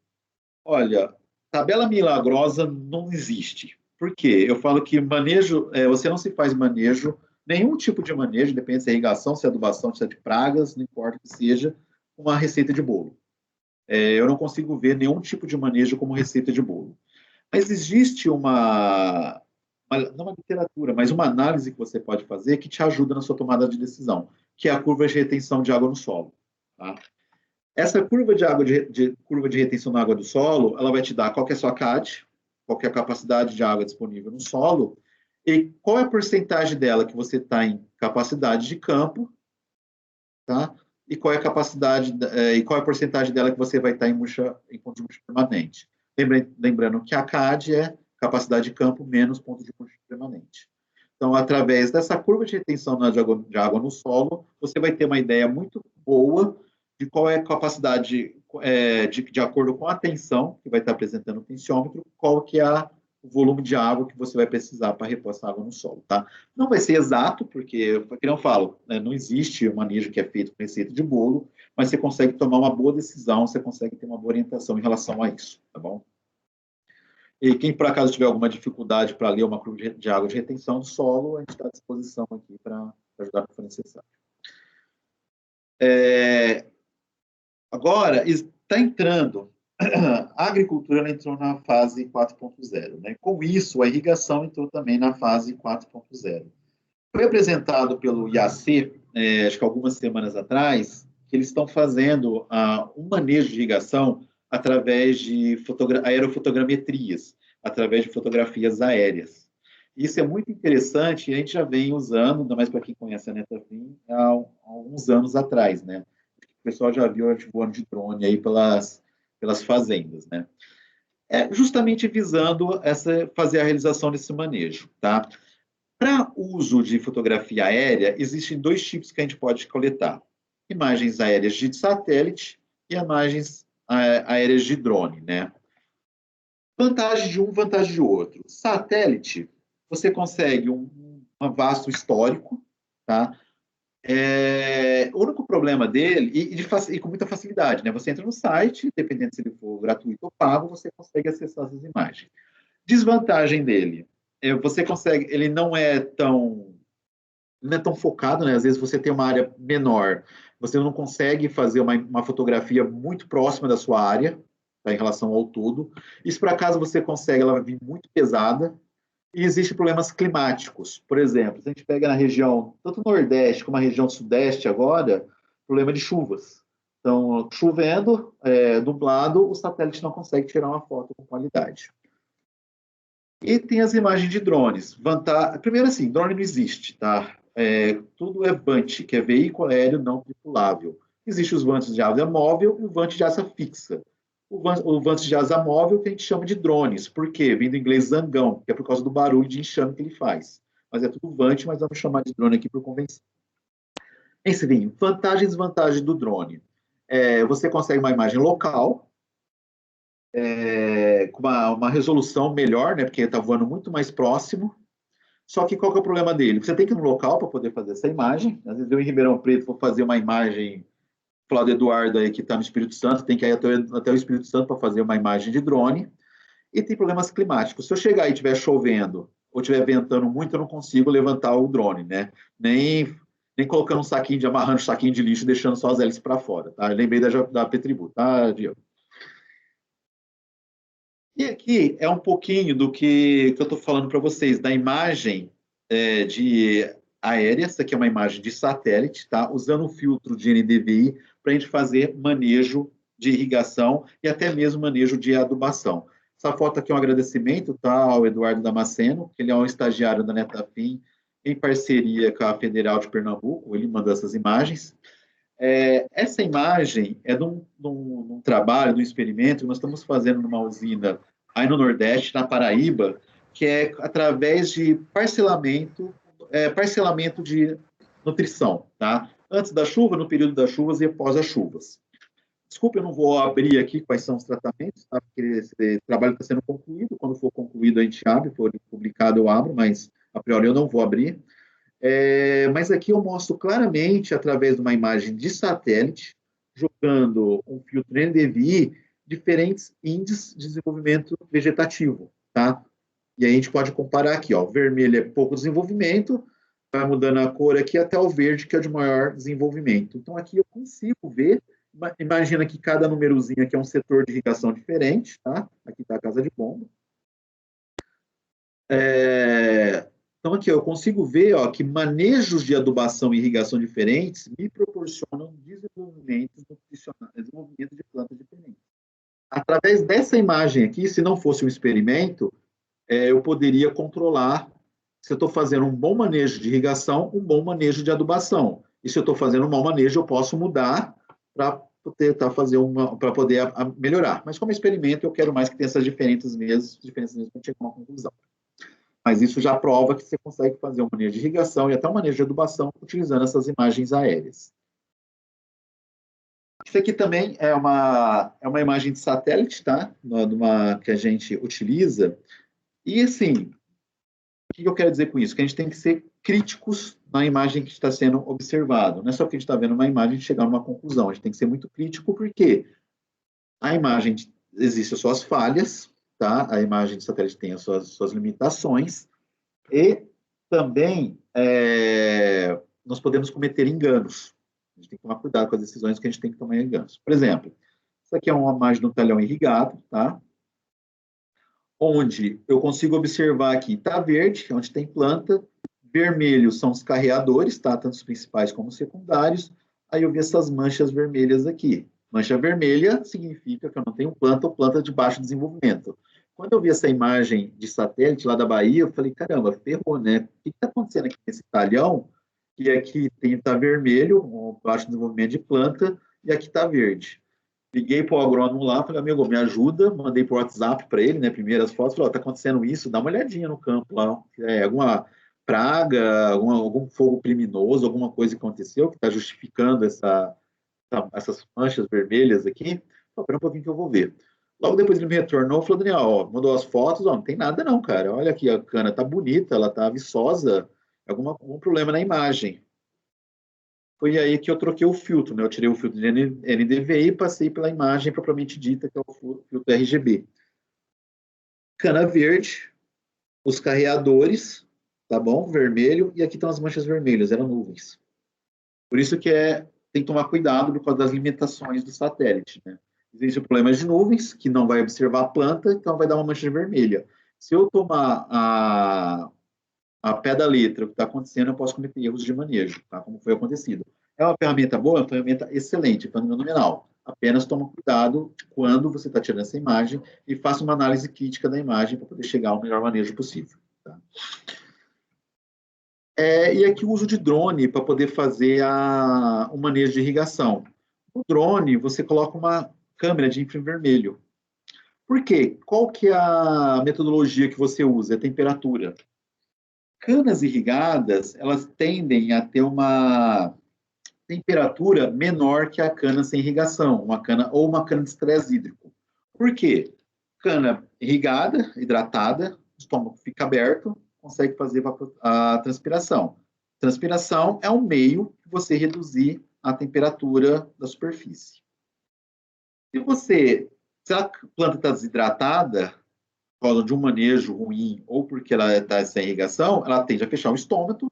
Olha, tabela milagrosa não existe. Por quê? Eu falo que manejo, você não se faz manejo, nenhum tipo de manejo, depende se é irrigação, se é adubação, se é de pragas, não importa o que seja, uma receita de bolo. Eu não consigo ver nenhum tipo de manejo como receita de bolo. Mas existe não uma literatura, mas uma análise que você pode fazer que te ajuda na sua tomada de decisão, que é a curva de retenção de água no solo. Tá? Essa curva curva de retenção da água do solo, ela vai te dar qual que é a sua CAD, qual que é a capacidade de água disponível no solo, e qual é a porcentagem dela que você está em capacidade de campo, tá? E qual é a porcentagem dela que você vai estar em ponto de murcha permanente. Lembrando que a CAD é capacidade de campo menos ponto de murcha permanente. Então, através dessa curva de retenção de água no solo, você vai ter uma ideia muito boa de qual é a capacidade, de acordo com a tensão que vai estar apresentando o tensiômetro, qual que é o volume de água que você vai precisar para repor essa água no solo, tá? Não vai ser exato, porque, como eu falo, né, não existe um manejo que é feito com receita de bolo, mas você consegue tomar uma boa decisão, você consegue ter uma boa orientação em relação a isso, tá bom? E quem, por acaso, tiver alguma dificuldade para ler uma curva de água de retenção do solo, a gente está à disposição aqui para ajudar no que for necessário. Agora, está entrando, a agricultura entrou na fase 4.0, né? Com isso, a irrigação entrou também na fase 4.0. Foi apresentado pelo IAC, acho que algumas semanas atrás, que eles estão fazendo um manejo de irrigação através de aerofotogrametrias, através de fotografias aéreas. Isso é muito interessante e a gente já vem usando, ainda mais para quem conhece a Netafim, há alguns anos atrás, né? O pessoal já viu voando de drone aí pelas fazendas, né? Justamente visando fazer a realização desse manejo, tá? Para uso de fotografia aérea, existem dois tipos que a gente pode coletar. Imagens aéreas de satélite e imagens aéreas de drone, né? Vantagem de um, vantagem de outro. Satélite, você consegue um vasto histórico, tá? O único problema dele, e com muita facilidade, né? Você entra no site, dependendo se ele for gratuito ou pago, você consegue acessar essas imagens. Desvantagem dele, você consegue, ele não é tão focado, né? Às vezes você tem uma área menor, você não consegue fazer uma fotografia muito próxima da sua área, tá, em relação ao todo. E se por acaso você consegue, ela vai vir muito pesada. E existem problemas climáticos. Por exemplo, se a gente pega na região, tanto Nordeste como a região Sudeste agora, problema de chuvas. Então, chovendo, nublado, o satélite não consegue tirar uma foto com qualidade. E tem as imagens de drones. Primeiro assim, drone não existe, tá? Tudo é VANT, que é veículo aéreo não tripulável. Existem os VANTs de asa móvel e o VANT de asa fixa. O VANT de asa móvel que a gente chama de drones. Por quê? Vem do inglês zangão, que é por causa do barulho de enxame que ele faz. Mas é tudo VANT, mas vamos chamar de drone aqui por convenção. Enfim, vantagens e desvantagens do drone. Você consegue uma imagem local, com uma resolução melhor, né? Porque está voando muito mais próximo. Só que qual que é o problema dele? Você tem que ir no local para poder fazer essa imagem. Às vezes eu em Ribeirão Preto vou fazer uma imagem, falar do Eduardo aí que está no Espírito Santo, tem que ir até o Espírito Santo para fazer uma imagem de drone. E tem problemas climáticos. Se eu chegar e estiver chovendo ou estiver ventando muito, eu não consigo levantar o drone, né? Nem colocando amarrando um saquinho de lixo, deixando só as hélices para fora, tá? Eu lembrei da Petribu, tá, Diego? E aqui é um pouquinho do que eu estou falando para vocês, da imagem de aérea. Essa aqui é uma imagem de satélite, tá? Usando o filtro de NDVI para a gente fazer manejo de irrigação e até mesmo manejo de adubação. Essa foto aqui é um agradecimento, tá, ao Eduardo Damasceno, que ele é um estagiário da Netafim, em parceria com a Federal de Pernambuco, ele mandou essas imagens. Essa imagem é de um trabalho, de um experimento que nós estamos fazendo numa usina aí no Nordeste, na Paraíba, que é através de parcelamento de nutrição, tá? Antes da chuva, no período das chuvas e após as chuvas. Desculpa, eu não vou abrir aqui quais são os tratamentos, tá? Porque esse trabalho está sendo concluído. Quando for concluído, a gente abre, for publicado, eu abro, mas a priori eu não vou abrir. Mas aqui eu mostro claramente, através de uma imagem de satélite, jogando um filtro NDVI, diferentes índices de desenvolvimento vegetativo, tá? E aí a gente pode comparar aqui, ó, vermelho é pouco desenvolvimento, vai mudando a cor aqui até o verde, que é de maior desenvolvimento. Então aqui eu consigo ver, imagina que cada númerozinho aqui é um setor de irrigação diferente, tá? Aqui está a casa de bomba. Então, aqui eu consigo ver, ó, que manejos de adubação e irrigação diferentes me proporcionam desenvolvimentos nutricionais, desenvolvimento de plantas diferentes. Através dessa imagem aqui, se não fosse um experimento, eu poderia controlar se eu estou fazendo um bom manejo de irrigação, um bom manejo de adubação. E se eu estou fazendo um mau manejo, eu posso mudar para tentar fazer para poder melhorar. Mas como experimento, eu quero mais que tenha essas diferenças mesmo para chegar a uma conclusão. Mas isso já prova que você consegue fazer um manejo de irrigação e até um manejo de adubação utilizando essas imagens aéreas. Isso aqui também é uma imagem de satélite, tá? Que a gente utiliza. E, assim, o que eu quero dizer com isso? Que a gente tem que ser críticos na imagem que está sendo observado. Não é só que a gente está vendo uma imagem e chegar a uma conclusão. A gente tem que ser muito crítico porque a imagem existem as suas falhas, tá? A imagem de satélite tem as suas limitações e também nós podemos cometer enganos. A gente tem que tomar cuidado com as decisões que a gente tem que tomar enganos. Por exemplo, isso aqui é uma imagem de um talhão irrigado, tá? Onde eu consigo observar aqui, tá verde, que é onde tem planta, vermelho são os carreadores, tá? Tanto os principais como os secundários. Aí eu vi essas manchas vermelhas aqui. Mancha vermelha significa que eu não tenho planta ou planta de baixo desenvolvimento. Quando eu vi essa imagem de satélite lá da Bahia, eu falei, caramba, ferrou, né? O que está acontecendo aqui nesse talhão? Que aqui está vermelho, um baixo desenvolvimento de planta, e aqui está verde. Liguei para o agrônomo lá, falei, amigo, me ajuda, mandei por WhatsApp para ele, né, primeiras fotos, falei, está acontecendo isso, dá uma olhadinha no campo lá, alguma praga, algum fogo criminoso, alguma coisa que aconteceu que está justificando essas manchas vermelhas aqui. Espera um pouquinho que eu vou ver. Logo depois ele me retornou e falou, Daniel, ó, mandou as fotos, ó, não tem nada não, cara. Olha aqui, a cana tá bonita, ela tá viçosa, algum problema na imagem. Foi aí que eu troquei o filtro, né? Eu tirei o filtro de NDVI e passei pela imagem propriamente dita, que é o filtro RGB. Cana verde, os carreadores, tá bom? Vermelho, e aqui estão as manchas vermelhas, eram nuvens. Por isso que tem que tomar cuidado por causa das limitações do satélite, né? Existe o problema de nuvens, que não vai observar a planta, então vai dar uma mancha vermelha. Se eu tomar a pé da letra o que está acontecendo, eu posso cometer erros de manejo, tá? Como foi acontecido. É uma ferramenta boa, é uma ferramenta excelente, fenomenal. Apenas toma cuidado quando você está tirando essa imagem e faça uma análise crítica da imagem para poder chegar ao melhor manejo possível. Tá? E aqui o uso de drone para poder fazer o manejo de irrigação. No drone, você coloca uma câmera de infravermelho. Por quê? Qual que é a metodologia que você usa? É a temperatura. Canas irrigadas, elas tendem a ter uma temperatura menor que a cana sem irrigação, uma cana de estresse hídrico. Por quê? Cana irrigada, hidratada, o estômago fica aberto, consegue fazer a transpiração. Transpiração é um meio de você reduzir a temperatura da superfície. Se a planta está desidratada, por causa de um manejo ruim ou porque ela está sem irrigação, ela tende a fechar o estômago,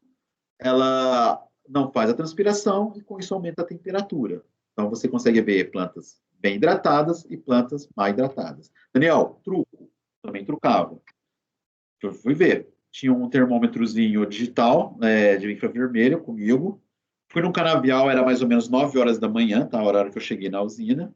ela não faz a transpiração e com isso aumenta a temperatura. Então você consegue ver plantas bem hidratadas e plantas mal hidratadas. Daniel, truco, também trucava. Eu fui ver, tinha um termômetrozinho digital de infravermelho comigo. Fui no canavial, era mais ou menos 9 horas da manhã, tá? A hora que eu cheguei na usina.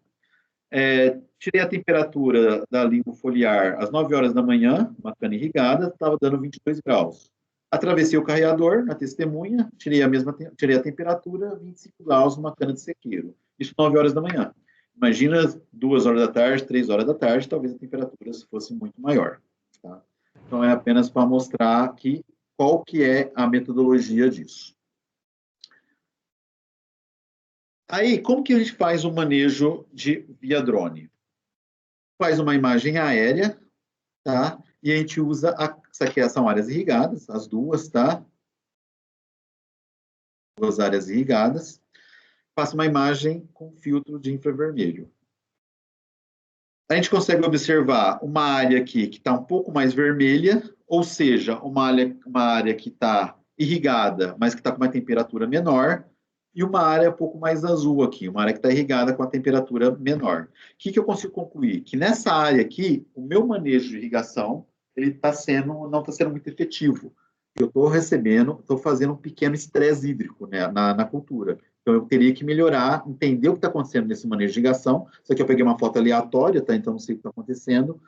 Tirei a temperatura da língua foliar às 9 horas da manhã, uma cana irrigada, estava dando 22 graus. Atravessei o carreador na testemunha, tirei a temperatura, 25 graus numa cana de sequeiro. Isso 9 horas da manhã. Imagina 2 horas da tarde, 3 horas da tarde, talvez a temperatura fosse muito maior. Tá? Então, é apenas para mostrar aqui qual que é a metodologia disso. Aí, como que a gente faz o manejo via drone? Faz uma imagem aérea, tá? E a gente usa, isso aqui são áreas irrigadas, as duas, tá? Duas áreas irrigadas. Faço uma imagem com filtro de infravermelho. A gente consegue observar uma área aqui que está um pouco mais vermelha, ou seja, uma área que está irrigada, mas que está com uma temperatura menor, e uma área um pouco mais azul aqui, uma área que está irrigada com a temperatura menor. O que eu consigo concluir? Que nessa área aqui, o meu manejo de irrigação ele não está sendo muito efetivo. Eu estou fazendo um pequeno estresse hídrico, né, na cultura. Então, eu teria que melhorar, entender o que está acontecendo nesse manejo de irrigação. Isso aqui eu peguei uma foto aleatória, tá? Então não sei o que está acontecendo,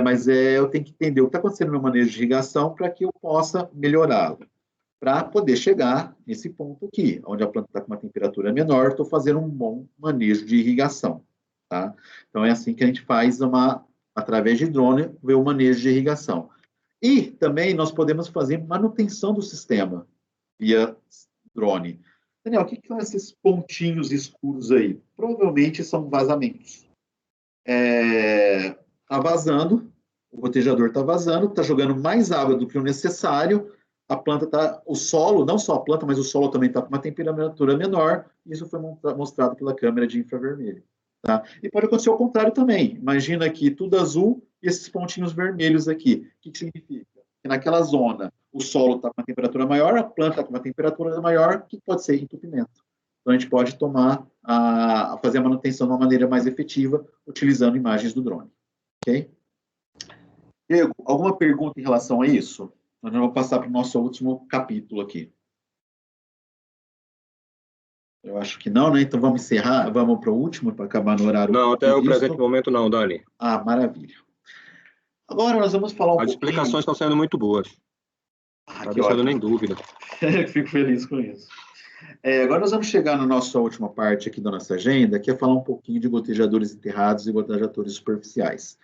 mas eu tenho que entender o que está acontecendo no meu manejo de irrigação para que eu possa melhorá-lo. Para poder chegar nesse ponto aqui, onde a planta está com uma temperatura menor, estou fazendo um bom manejo de irrigação. Tá? Então, é assim que a gente faz, através de drone, ver o manejo de irrigação. E também nós podemos fazer manutenção do sistema via drone. Daniel, o que são esses pontinhos escuros aí? Provavelmente são vazamentos. Está vazando, o gotejador está vazando, está jogando mais água do que o necessário, a planta está, o solo, não só a planta, mas o solo também está com uma temperatura menor, e isso foi mostrado pela câmera de infravermelho. Tá? E pode acontecer ao contrário também. Imagina aqui tudo azul e esses pontinhos vermelhos aqui. O que significa? Que naquela zona o solo está com uma temperatura maior, a planta está com uma temperatura maior, que pode ser entupimento. Então a gente pode fazer a manutenção de uma maneira mais efetiva, utilizando imagens do drone. Ok? Diego, alguma pergunta em relação a isso? Eu já vou passar para o nosso último capítulo aqui. Eu acho que não, né? Então vamos encerrar, vamos para o último, para acabar no horário. Não, até o presente momento não, Dani. Ah, maravilha. Agora nós vamos falar um pouquinho... As explicações estão sendo muito boas. Não está deixando nem dúvida. Fico feliz com isso. Agora nós vamos chegar na nossa última parte aqui da nossa agenda, que é falar um pouquinho de gotejadores enterrados e gotejadores superficiais.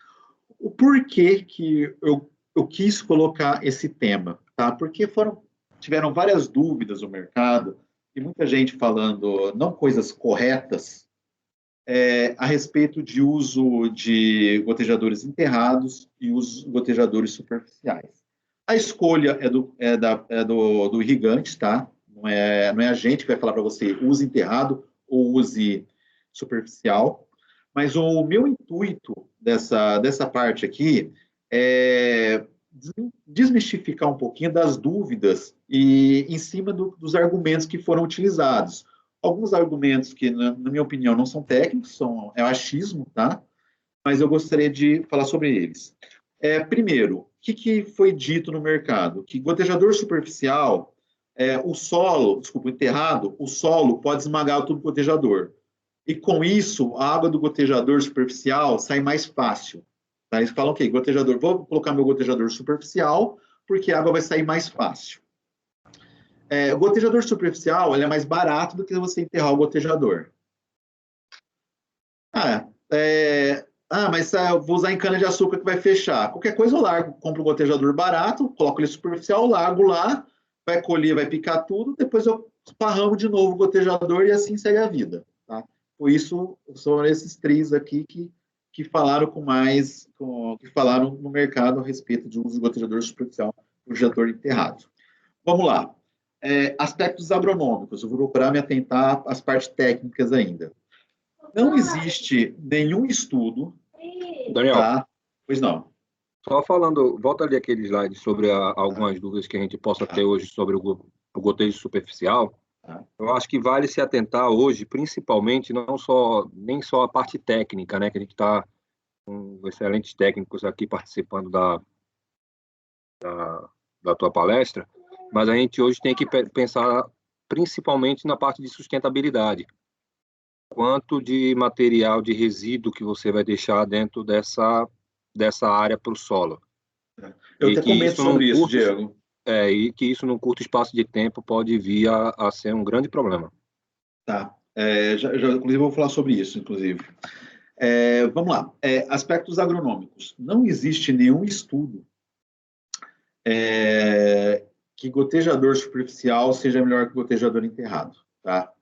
O porquê que eu quis colocar esse tema, tá? Porque foram tiveram várias dúvidas no mercado, e muita gente falando não coisas corretas, a respeito de uso de gotejadores enterrados e os gotejadores superficiais. A escolha do irrigante, tá? Não é a gente que vai falar para você use enterrado ou use superficial, mas o meu intuito dessa parte aqui é desmistificar um pouquinho das dúvidas e em cima dos argumentos que foram utilizados. Alguns argumentos que, na minha opinião, não são técnicos, é achismo, tá? Mas eu gostaria de falar sobre eles. Primeiro, o que foi dito no mercado? Que gotejador superficial, o enterrado, o solo pode esmagar o tubo gotejador. E com isso, a água do gotejador superficial sai mais fácil. Tá? Eles falam, ok, gotejador, vou colocar meu gotejador superficial, porque a água vai sair mais fácil. O gotejador superficial ele é mais barato do que você enterrar o gotejador. Mas eu vou usar em cana-de-açúcar que vai fechar. Qualquer coisa eu largo, compro um gotejador barato, coloco ele superficial, largo lá, vai colher, vai picar tudo, depois eu esparramo de novo o gotejador e assim segue a vida. Tá? Por isso, são esses três aqui que falaram que falaram no mercado a respeito de uso de gotejador superficial, gotejador enterrado. Vamos lá. Aspectos agronômicos, eu vou procurar me atentar às partes técnicas ainda. Não existe nenhum estudo... Daniel, tá? Pois não. Só falando, volta ali aquele slide sobre algumas dúvidas que a gente possa ter hoje sobre o gotejo superficial. Eu acho que vale se atentar hoje, principalmente, nem só a parte técnica, né, que a gente está com excelentes técnicos aqui participando da tua palestra, mas a gente hoje tem que pensar principalmente na parte de sustentabilidade. Quanto de material de resíduo que você vai deixar dentro dessa área para o solo. Eu até comento sobre isso, Diego. E que isso, num curto espaço de tempo, pode vir a ser um grande problema. Tá. Inclusive, eu vou falar sobre isso, inclusive. Vamos lá. Aspectos agronômicos. Não existe nenhum estudo que gotejador superficial seja melhor que gotejador enterrado. Tá?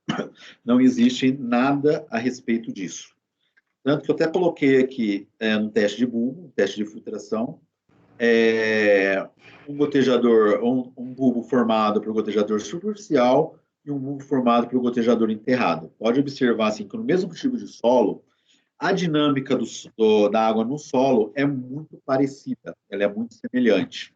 Não existe nada a respeito disso. Tanto que eu até coloquei aqui no teste de bulbo, teste de filtração, um gotejador, um bulbo formado por gotejador superficial e um bulbo formado por gotejador enterrado. Pode observar assim, que no mesmo tipo de solo, a dinâmica da água no solo é muito parecida, ela é muito semelhante.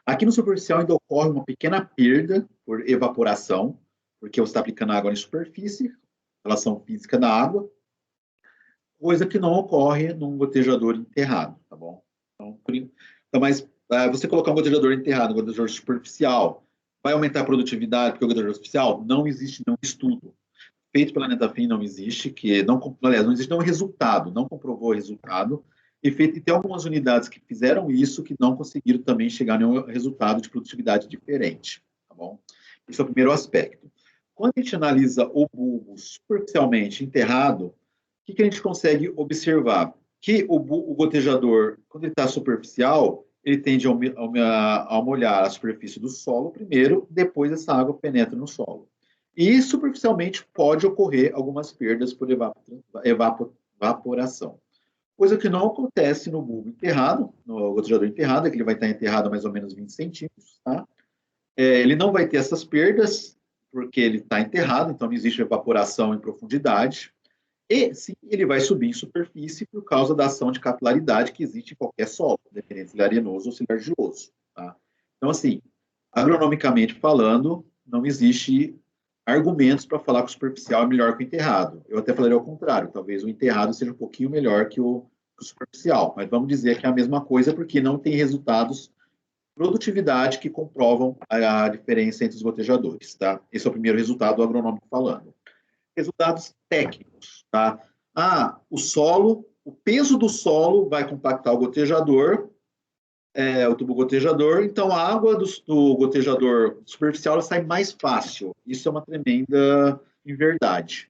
Aqui no superficial ainda ocorre uma pequena perda por evaporação, porque você está aplicando água em superfície, relação física da água, coisa que não ocorre num gotejador enterrado, tá bom? Mas você colocar um gotejador enterrado, um gotejador superficial, vai aumentar a produtividade porque o gotejador superficial? Não existe nenhum estudo. Feito pela Netafim não existe, não existe nenhum resultado, não comprovou o resultado, e tem algumas unidades que fizeram isso que não conseguiram também chegar a nenhum resultado de produtividade diferente, tá bom? Esse é o primeiro aspecto. Quando a gente analisa o bulbo superficialmente enterrado, o que a gente consegue observar? Que o gotejador, quando ele está superficial, ele tende a molhar a superfície do solo primeiro, depois essa água penetra no solo. E superficialmente pode ocorrer algumas perdas por evaporação. Coisa que não acontece no bulbo enterrado, no gotejador enterrado, que ele vai estar enterrado a mais ou menos 20 centímetros, tá? Ele não vai ter essas perdas, porque ele está enterrado, então não existe evaporação em profundidade. E sim, ele vai subir em superfície por causa da ação de capilaridade que existe em qualquer solo, independente se ele é arenoso ou se ele é argiloso. Tá? Então, assim, agronomicamente falando, não existe argumentos para falar que o superficial é melhor que o enterrado. Eu até falaria ao contrário, talvez o enterrado seja um pouquinho melhor que o superficial, mas vamos dizer que é a mesma coisa porque não tem resultados produtividade que comprovam a diferença entre os gotejadores. Tá? Esse é o primeiro resultado agronômico falando. Resultados técnicos, tá? O peso do solo vai compactar o gotejador, o tubo gotejador, então a água do gotejador superficial sai mais fácil. Isso é uma tremenda inverdade.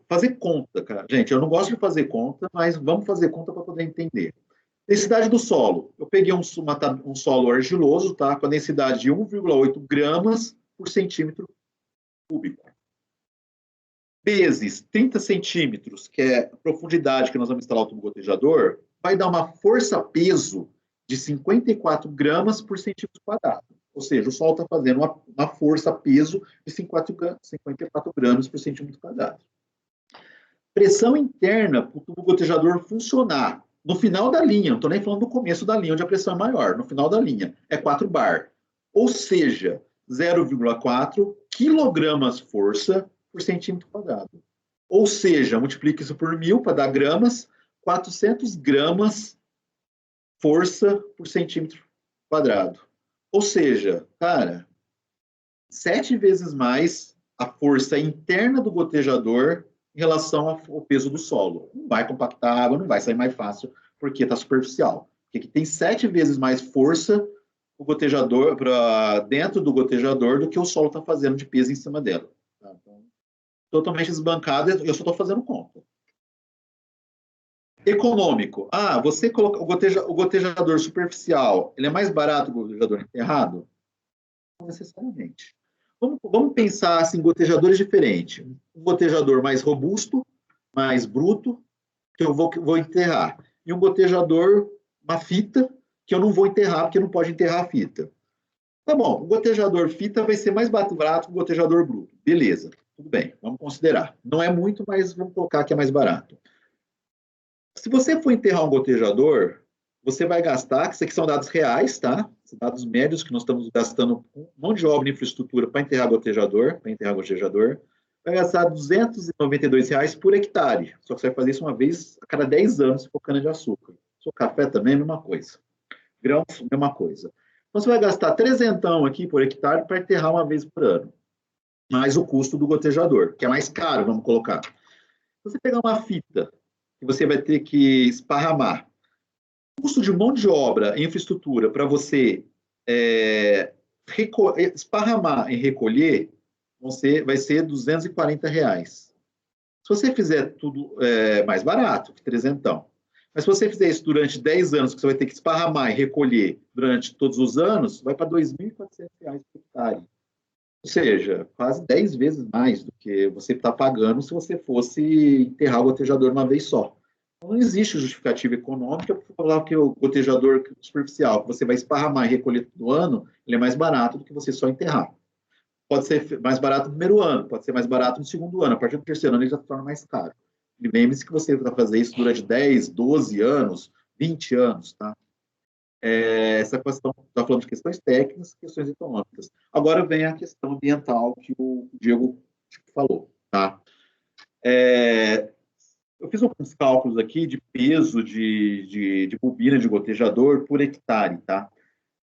Fazer conta, cara. Gente, eu não gosto de fazer conta, mas vamos fazer conta para poder entender. Densidade do solo. Eu peguei um solo argiloso, tá? Com a densidade de 1,8 gramas por centímetro cúbico. Vezes 30 centímetros, que é a profundidade que nós vamos instalar o tubo gotejador, vai dar uma força-peso de 54 gramas por centímetro quadrado. Ou seja, o solo está fazendo uma força-peso de 54 gramas por centímetro quadrado. Pressão interna para o tubo gotejador funcionar. No final da linha, não estou nem falando do começo da linha, onde a pressão é maior. No final da linha, é 4 bar. Ou seja, 0,4 quilogramas força por centímetro quadrado. Ou seja, multiplique isso por 1.000 para dar gramas, 400 gramas força por centímetro quadrado. Ou seja, cara, 7 vezes mais a força interna do gotejador em relação ao peso do solo. Não vai compactar a água, não vai sair mais fácil, porque está superficial. Porque tem 7 vezes mais força o gotejador para dentro do gotejador do que o solo está fazendo de peso em cima dela. Tá? Então, totalmente desbancado, eu só estou fazendo conta. Econômico. Você coloca o gotejador superficial, ele é mais barato que o gotejador enterrado? Não necessariamente. Vamos pensar assim, gotejadores diferentes. Um gotejador mais robusto, mais bruto, que eu vou enterrar. E um gotejador, uma fita, que eu não vou enterrar, porque não pode enterrar a fita. Tá bom, o gotejador fita vai ser mais barato que o gotejador bruto. Beleza, tudo bem, vamos considerar. Não é muito, mas vamos colocar que é mais barato. Se você for enterrar um gotejador, você vai gastar, que isso aqui são dados reais, tá? Dados médios que nós estamos gastando mão de obra e infraestrutura para enterrar gotejador, vai gastar R$ 292 por hectare. Só que você vai fazer isso uma vez a cada 10 anos, se for cana-de-açúcar. Se for café também, mesma coisa. Grãos, mesma coisa. Então você vai gastar R$300 aqui por hectare para enterrar uma vez por ano. Mais o custo do gotejador, que é mais caro, vamos colocar. Se você pegar uma fita, que você vai ter que esparramar, o custo de mão de obra e infraestrutura para você esparramar e recolher vai ser R$240. Se você fizer tudo mais barato, que R$300. Mas se você fizer isso durante 10 anos, que você vai ter que esparramar e recolher durante todos os anos, vai para R$2.400 por hectare. Ou seja, quase 10 vezes mais do que você está pagando se você fosse enterrar o gotejador uma vez só. Não existe justificativa econômica para falar que o gotejador superficial, que você vai esparramar e recolher todo ano, ele é mais barato do que você só enterrar. Pode ser mais barato no primeiro ano, pode ser mais barato no segundo ano. A partir do terceiro ano, ele já se torna mais caro. E lembre-se que você vai fazer isso durante 10, 12 anos, 20 anos, tá? Essa questão, está falando de questões técnicas, questões econômicas. Agora vem a questão ambiental que o Diego falou, tá? Eu fiz alguns cálculos aqui de peso de bobina de gotejador por hectare, tá?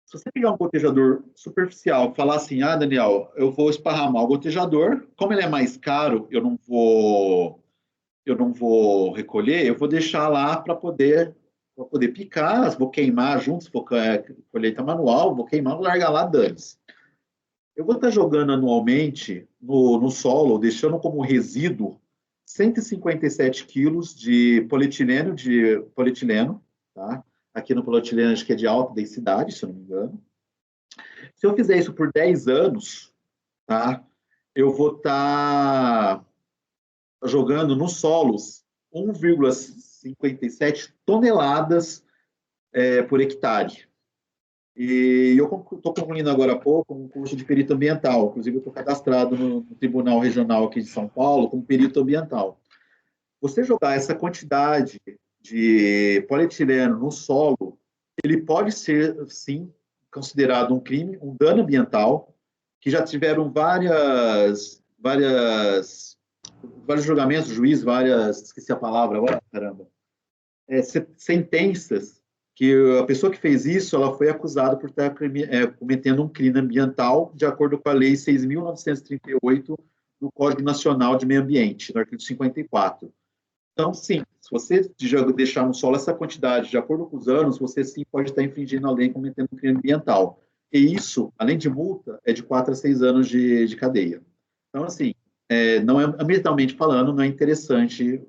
Se você pegar um gotejador superficial e falar assim, Daniel, eu vou esparramar o gotejador, como ele é mais caro, eu não vou recolher, eu vou deixar lá para poder picar, vou queimar junto, se for colheita manual, vou queimar, vou largar lá, dane-se. Eu vou estar jogando anualmente no solo, deixando como resíduo 157 quilos de polietileno, tá? Aqui no polietileno acho que é de alta densidade, se eu não me engano. Se eu fizer isso por 10 anos, tá? Eu vou estar jogando nos solos 1,57 toneladas por hectare. E eu estou concluindo agora há pouco um curso de perito ambiental. Inclusive, eu estou cadastrado no Tribunal Regional aqui de São Paulo como perito ambiental. Você jogar essa quantidade de polietileno no solo, ele pode ser, sim, considerado um crime, um dano ambiental, que já tiveram vários julgamentos, juiz, esqueci a palavra agora, caramba, sentenças, que a pessoa que fez isso, ela foi acusada por estar cometendo um crime ambiental, de acordo com a Lei 6.938 do Código Nacional de Meio Ambiente, no artigo 54. Então, sim, se você deixar no solo essa quantidade, de acordo com os anos, você sim pode estar infringindo a lei cometendo um crime ambiental. E isso, além de multa, é de 4 a 6 anos de cadeia. Então, assim, não é, ambientalmente falando, não é interessante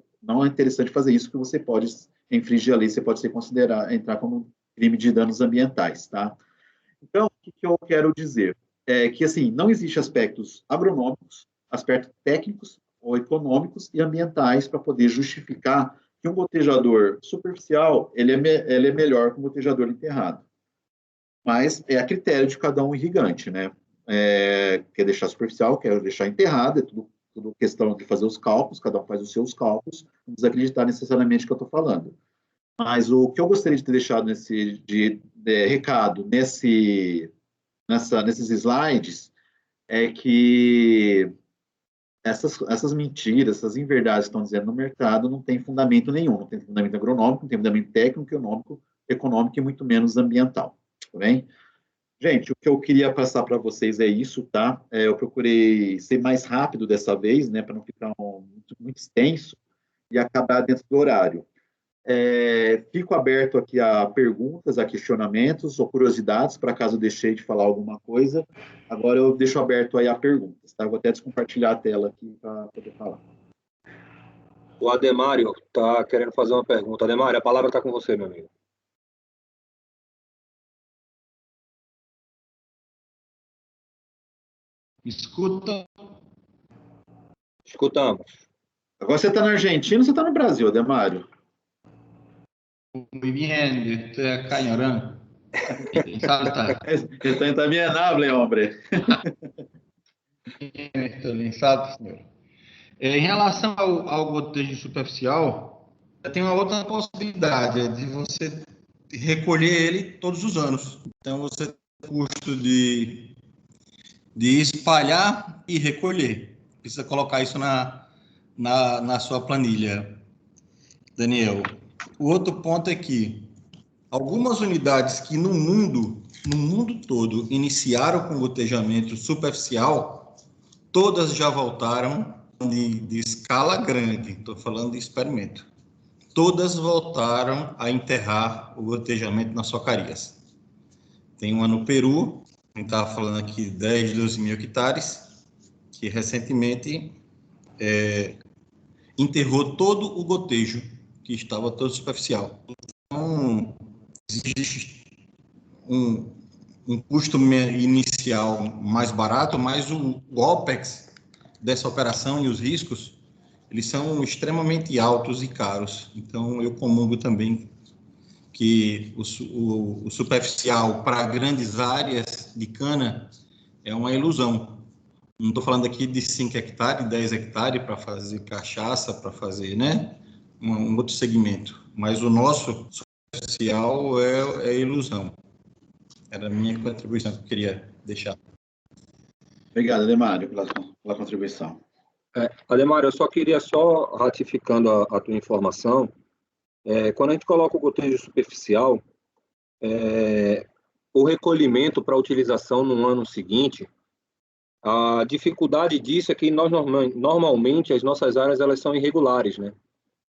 fazer isso, porque você pode infringir a lei, você pode entrar como crime de danos ambientais, tá? Então, o que eu quero dizer? É que, assim, não existem aspectos agronômicos, aspectos técnicos ou econômicos e ambientais para poder justificar que um gotejador superficial, ele é melhor que um gotejador enterrado. Mas é a critério de cada um irrigante, né? Quer deixar superficial, quer deixar enterrado, é tudo questão de fazer os cálculos, cada um faz os seus cálculos, não precisa acreditar necessariamente no que eu estou falando. Mas o que eu gostaria de ter deixado de recado nesses slides é que essas mentiras, essas inverdades que estão dizendo no mercado não tem fundamento nenhum, não tem fundamento agronômico, não tem fundamento técnico, econômico e muito menos ambiental, tá bem? Gente, o que eu queria passar para vocês é isso, tá? Eu procurei ser mais rápido dessa vez, né, para não ficar muito extenso e acabar dentro do horário. Fico aberto aqui a perguntas, a questionamentos ou curiosidades, para caso eu deixei de falar alguma coisa. Agora eu deixo aberto aí a perguntas, tá? Eu vou até descompartilhar a tela aqui para poder falar. O Ademário está querendo fazer uma pergunta. Ademário, a palavra está com você, meu amigo. Escuta. Escutamos. Agora você está na Argentina ou você está no Brasil, Ademário? Muy bien, estoy acá en Orán. En Salta. Está bien hable, hombre. Estou em Salta, senhor. Em relação ao gotejo superficial, tem uma outra possibilidade, de você recolher ele todos os anos. Então, você tem o custo de espalhar e recolher. Precisa colocar isso na sua planilha, Daniel. O outro ponto é que algumas unidades que no mundo todo iniciaram com gotejamento superficial, todas já voltaram de escala grande, estou falando de experimento. Todas voltaram a enterrar o gotejamento nas socarias. Tem uma no Peru, a gente estava falando aqui 10, 12 mil hectares, que recentemente enterrou todo o gotejo, que estava todo superficial. Então, existe um custo inicial mais barato, mas o OPEX dessa operação e os riscos, eles são extremamente altos e caros. Então, eu comungo também que o superficial para grandes áreas de cana é uma ilusão. Não estou falando aqui de 5 hectares, 10 hectares para fazer cachaça, para fazer, né, um outro segmento. Mas o nosso superficial é ilusão. Era a minha contribuição que eu queria deixar. Obrigado, Ademário, pela contribuição. Ademário, eu só queria, ratificando a tua informação, quando a gente coloca o gotejo superficial, o recolhimento para utilização no ano seguinte, a dificuldade disso é que nós normalmente as nossas áreas elas são irregulares, né?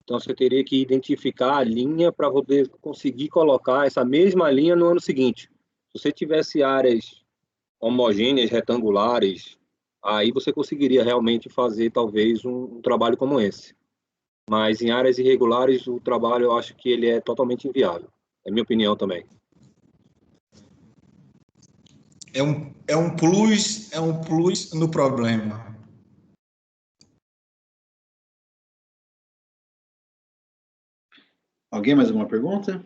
Então você teria que identificar a linha para poder conseguir colocar essa mesma linha no ano seguinte. Se você tivesse áreas homogêneas, retangulares, aí você conseguiria realmente fazer talvez um trabalho como esse. Mas em áreas irregulares o trabalho eu acho que ele é totalmente inviável. É minha opinião também. É um plus no problema. Alguém mais alguma pergunta?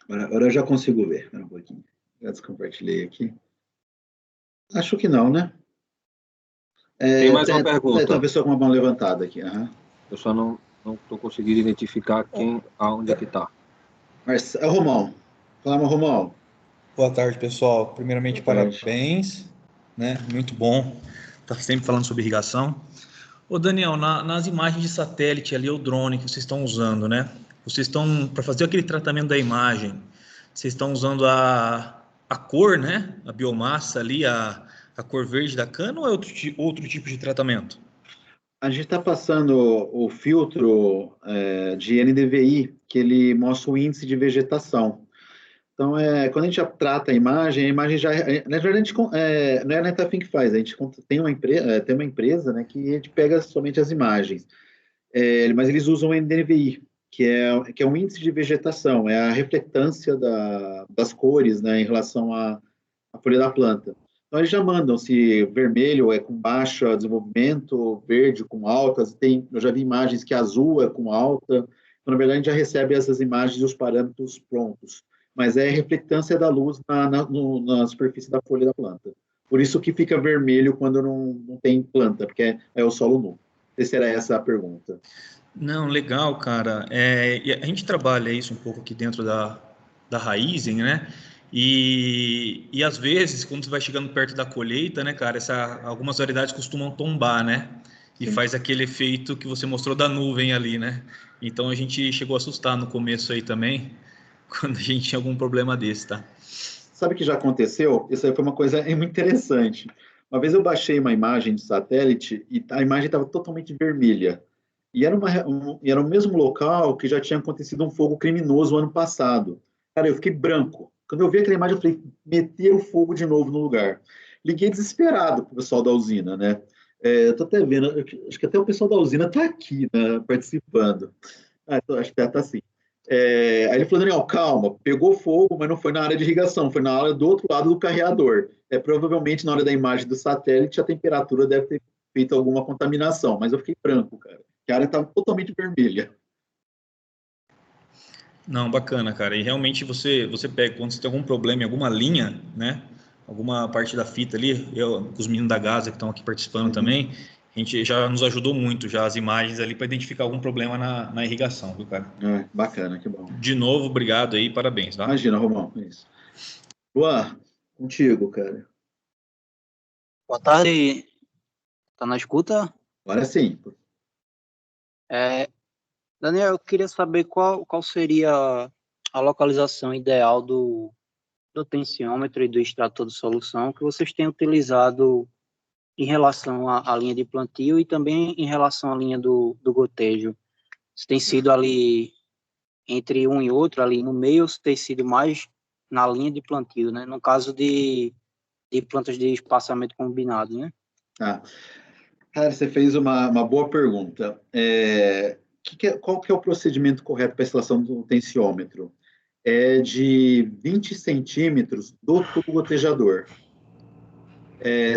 Agora eu já consigo ver. Um pouquinho. Já descompartilhei aqui. Acho que não, né? Tem mais uma pergunta. Tem uma pessoa com uma mão levantada aqui. Uhum. Eu só não estou conseguindo identificar aonde é que está. É o Romão. Fala, Romão. Boa tarde, pessoal. Primeiramente, parabéns, né? Muito bom estar sempre falando sobre irrigação. Ô, Daniel, nas imagens de satélite ali, o drone que vocês estão usando, né? Vocês estão, para fazer aquele tratamento da imagem, vocês estão usando a cor, né? A biomassa ali, a cor verde da cana ou é outro tipo de tratamento? A gente está passando o filtro de NDVI, que ele mostra o índice de vegetação. Então, quando a gente já trata a imagem já... Na verdade, a gente, não é a Netafim que faz, a gente tem uma empresa, né, que a gente pega somente as imagens. Mas eles usam o NDVI, que é um índice de vegetação, é a reflectância das cores, né, em relação à folha da planta. Então, eles já mandam se vermelho é com baixo desenvolvimento, verde com altas, eu já vi imagens que azul é com alta, então, na verdade, a gente já recebe essas imagens e os parâmetros prontos, mas é a reflectância da luz na superfície da folha da planta. Por isso que fica vermelho quando não tem planta, porque é o solo nu. Se era essa a pergunta. Não, legal, cara. E a gente trabalha isso um pouco aqui dentro da Raizen, né? E às vezes, quando você vai chegando perto da colheita, né, cara, algumas variedades costumam tombar, né? E faz aquele efeito que você mostrou da nuvem ali, né? Então a gente chegou a assustar no começo aí também, quando a gente tinha algum problema desse, tá? Sabe o que já aconteceu? Isso aí foi uma coisa muito interessante. Uma vez eu baixei uma imagem de satélite e a imagem estava totalmente vermelha. E era o mesmo local que já tinha acontecido um fogo criminoso ano passado. Cara, eu fiquei branco. Quando eu vi aquela imagem, eu falei, meter o fogo de novo no lugar. Liguei desesperado para o pessoal da usina, né? Eu tô até vendo, acho que até o pessoal da usina está aqui, né, participando. Então, acho que está assim. Aí ele falou, Daniel, calma, pegou fogo, mas não foi na área de irrigação, foi na área do outro lado do carreador. Provavelmente na hora da imagem do satélite a temperatura deve ter feito alguma contaminação, mas eu fiquei branco, cara. Que a área estava totalmente vermelha. Não, bacana, cara. E realmente você pega, quando você tem algum problema em alguma linha, né? Alguma parte da fita ali, os meninos da Gaza que estão aqui participando também, a gente já nos ajudou muito, já as imagens ali, para identificar algum problema na irrigação, viu, cara? Bacana, que bom. De novo, obrigado aí, parabéns, tá? Imagina, Romão, é isso. Luan, contigo, cara. Boa tarde, tá na escuta? Agora sim. Daniel, eu queria saber qual seria a localização ideal do tensiômetro e do extrator de solução que vocês têm utilizado em relação à linha de plantio e também em relação à linha do gotejo. Se tem sido ali entre um e outro, ali no meio, ou se tem sido mais na linha de plantio, né? No caso de plantas de espaçamento combinado, né? Cara, você fez uma boa pergunta. Qual que é o procedimento correto para a instalação do tensiômetro? É de 20 centímetros do tubo gotejador.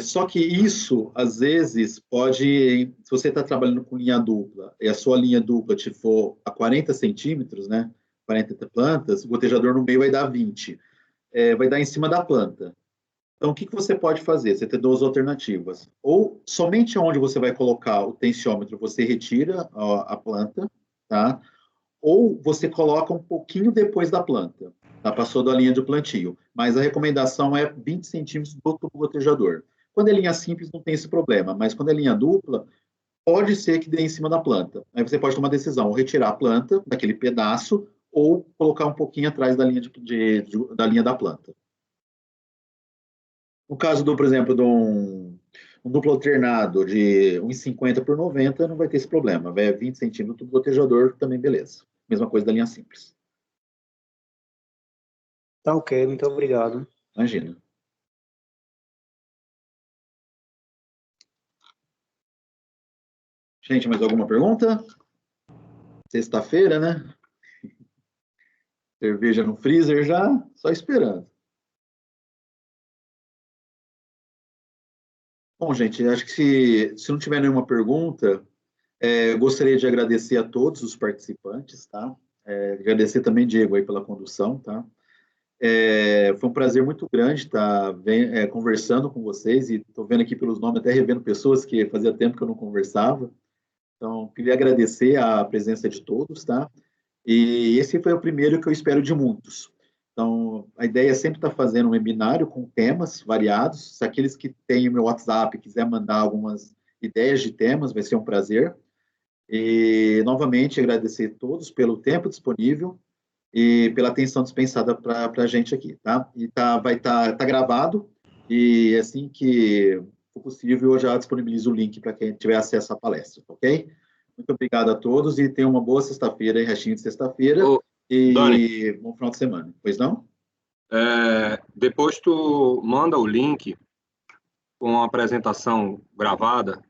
Só que isso, às vezes, pode... Se você está trabalhando com linha dupla, e a sua linha dupla te for a 40 centímetros, né? 40 plantas, o gotejador no meio vai dar 20. Vai dar em cima da planta. Então, o que você pode fazer? Você tem duas alternativas. Ou somente onde você vai colocar o tensiômetro, você retira a planta, tá? Ou você coloca um pouquinho depois da planta, tá? Passou da linha de plantio. Mas a recomendação é 20 centímetros do tubo gotejador. Quando é linha simples, não tem esse problema, mas quando é linha dupla, pode ser que dê em cima da planta. Aí você pode tomar a decisão, ou retirar a planta daquele pedaço, ou colocar um pouquinho atrás da linha, da linha da planta. No caso, por exemplo, de um duplo alternado de 1,50 por 90, não vai ter esse problema. Vai 20 centímetros do gotejador, também beleza. Mesma coisa da linha simples. Tá ok, muito obrigado. Imagina. Gente, mais alguma pergunta? Sexta-feira, né? Cerveja no freezer já, só esperando. Bom, gente, acho que se não tiver nenhuma pergunta, gostaria de agradecer a todos os participantes, tá? Agradecer também, Diego, aí pela condução, tá? Foi um prazer muito grande estar conversando com vocês e estou vendo aqui pelos nomes, até revendo pessoas que fazia tempo que eu não conversava. Então, queria agradecer a presença de todos, tá? E esse foi o primeiro que eu espero de muitos. Então, a ideia é sempre estar fazendo um webinário com temas variados. Se aqueles que têm o meu WhatsApp quiser mandar algumas ideias de temas, vai ser um prazer. E, novamente, agradecer a todos pelo tempo disponível e pela atenção dispensada para a gente aqui, tá? E vai estar gravado, e assim que for possível, eu já disponibilizo o link para quem tiver acesso à palestra, ok? Muito obrigado a todos e tenham uma boa sexta-feira, restinho de sexta-feira, e Dani, bom final de semana. Pois não? Depois tu manda o link com a apresentação gravada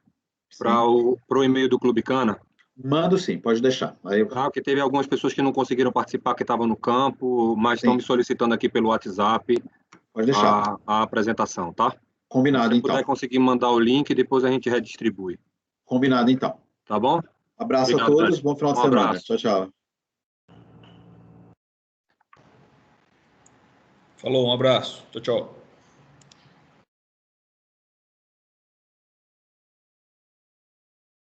para o e-mail do Clube Cana. Mando sim, pode deixar. Aí eu... Porque teve algumas pessoas que não conseguiram participar, que estavam no campo, mas estão me solicitando aqui pelo WhatsApp pode deixar. A apresentação, tá? Combinado, Se então. puder conseguir mandar o link, depois a gente redistribui. Combinado, então. Tá bom? Abraço Obrigado, a todos, Dani. bom final de Um semana. abraço. Tchau, tchau. Falou, um abraço. Tchau, tchau.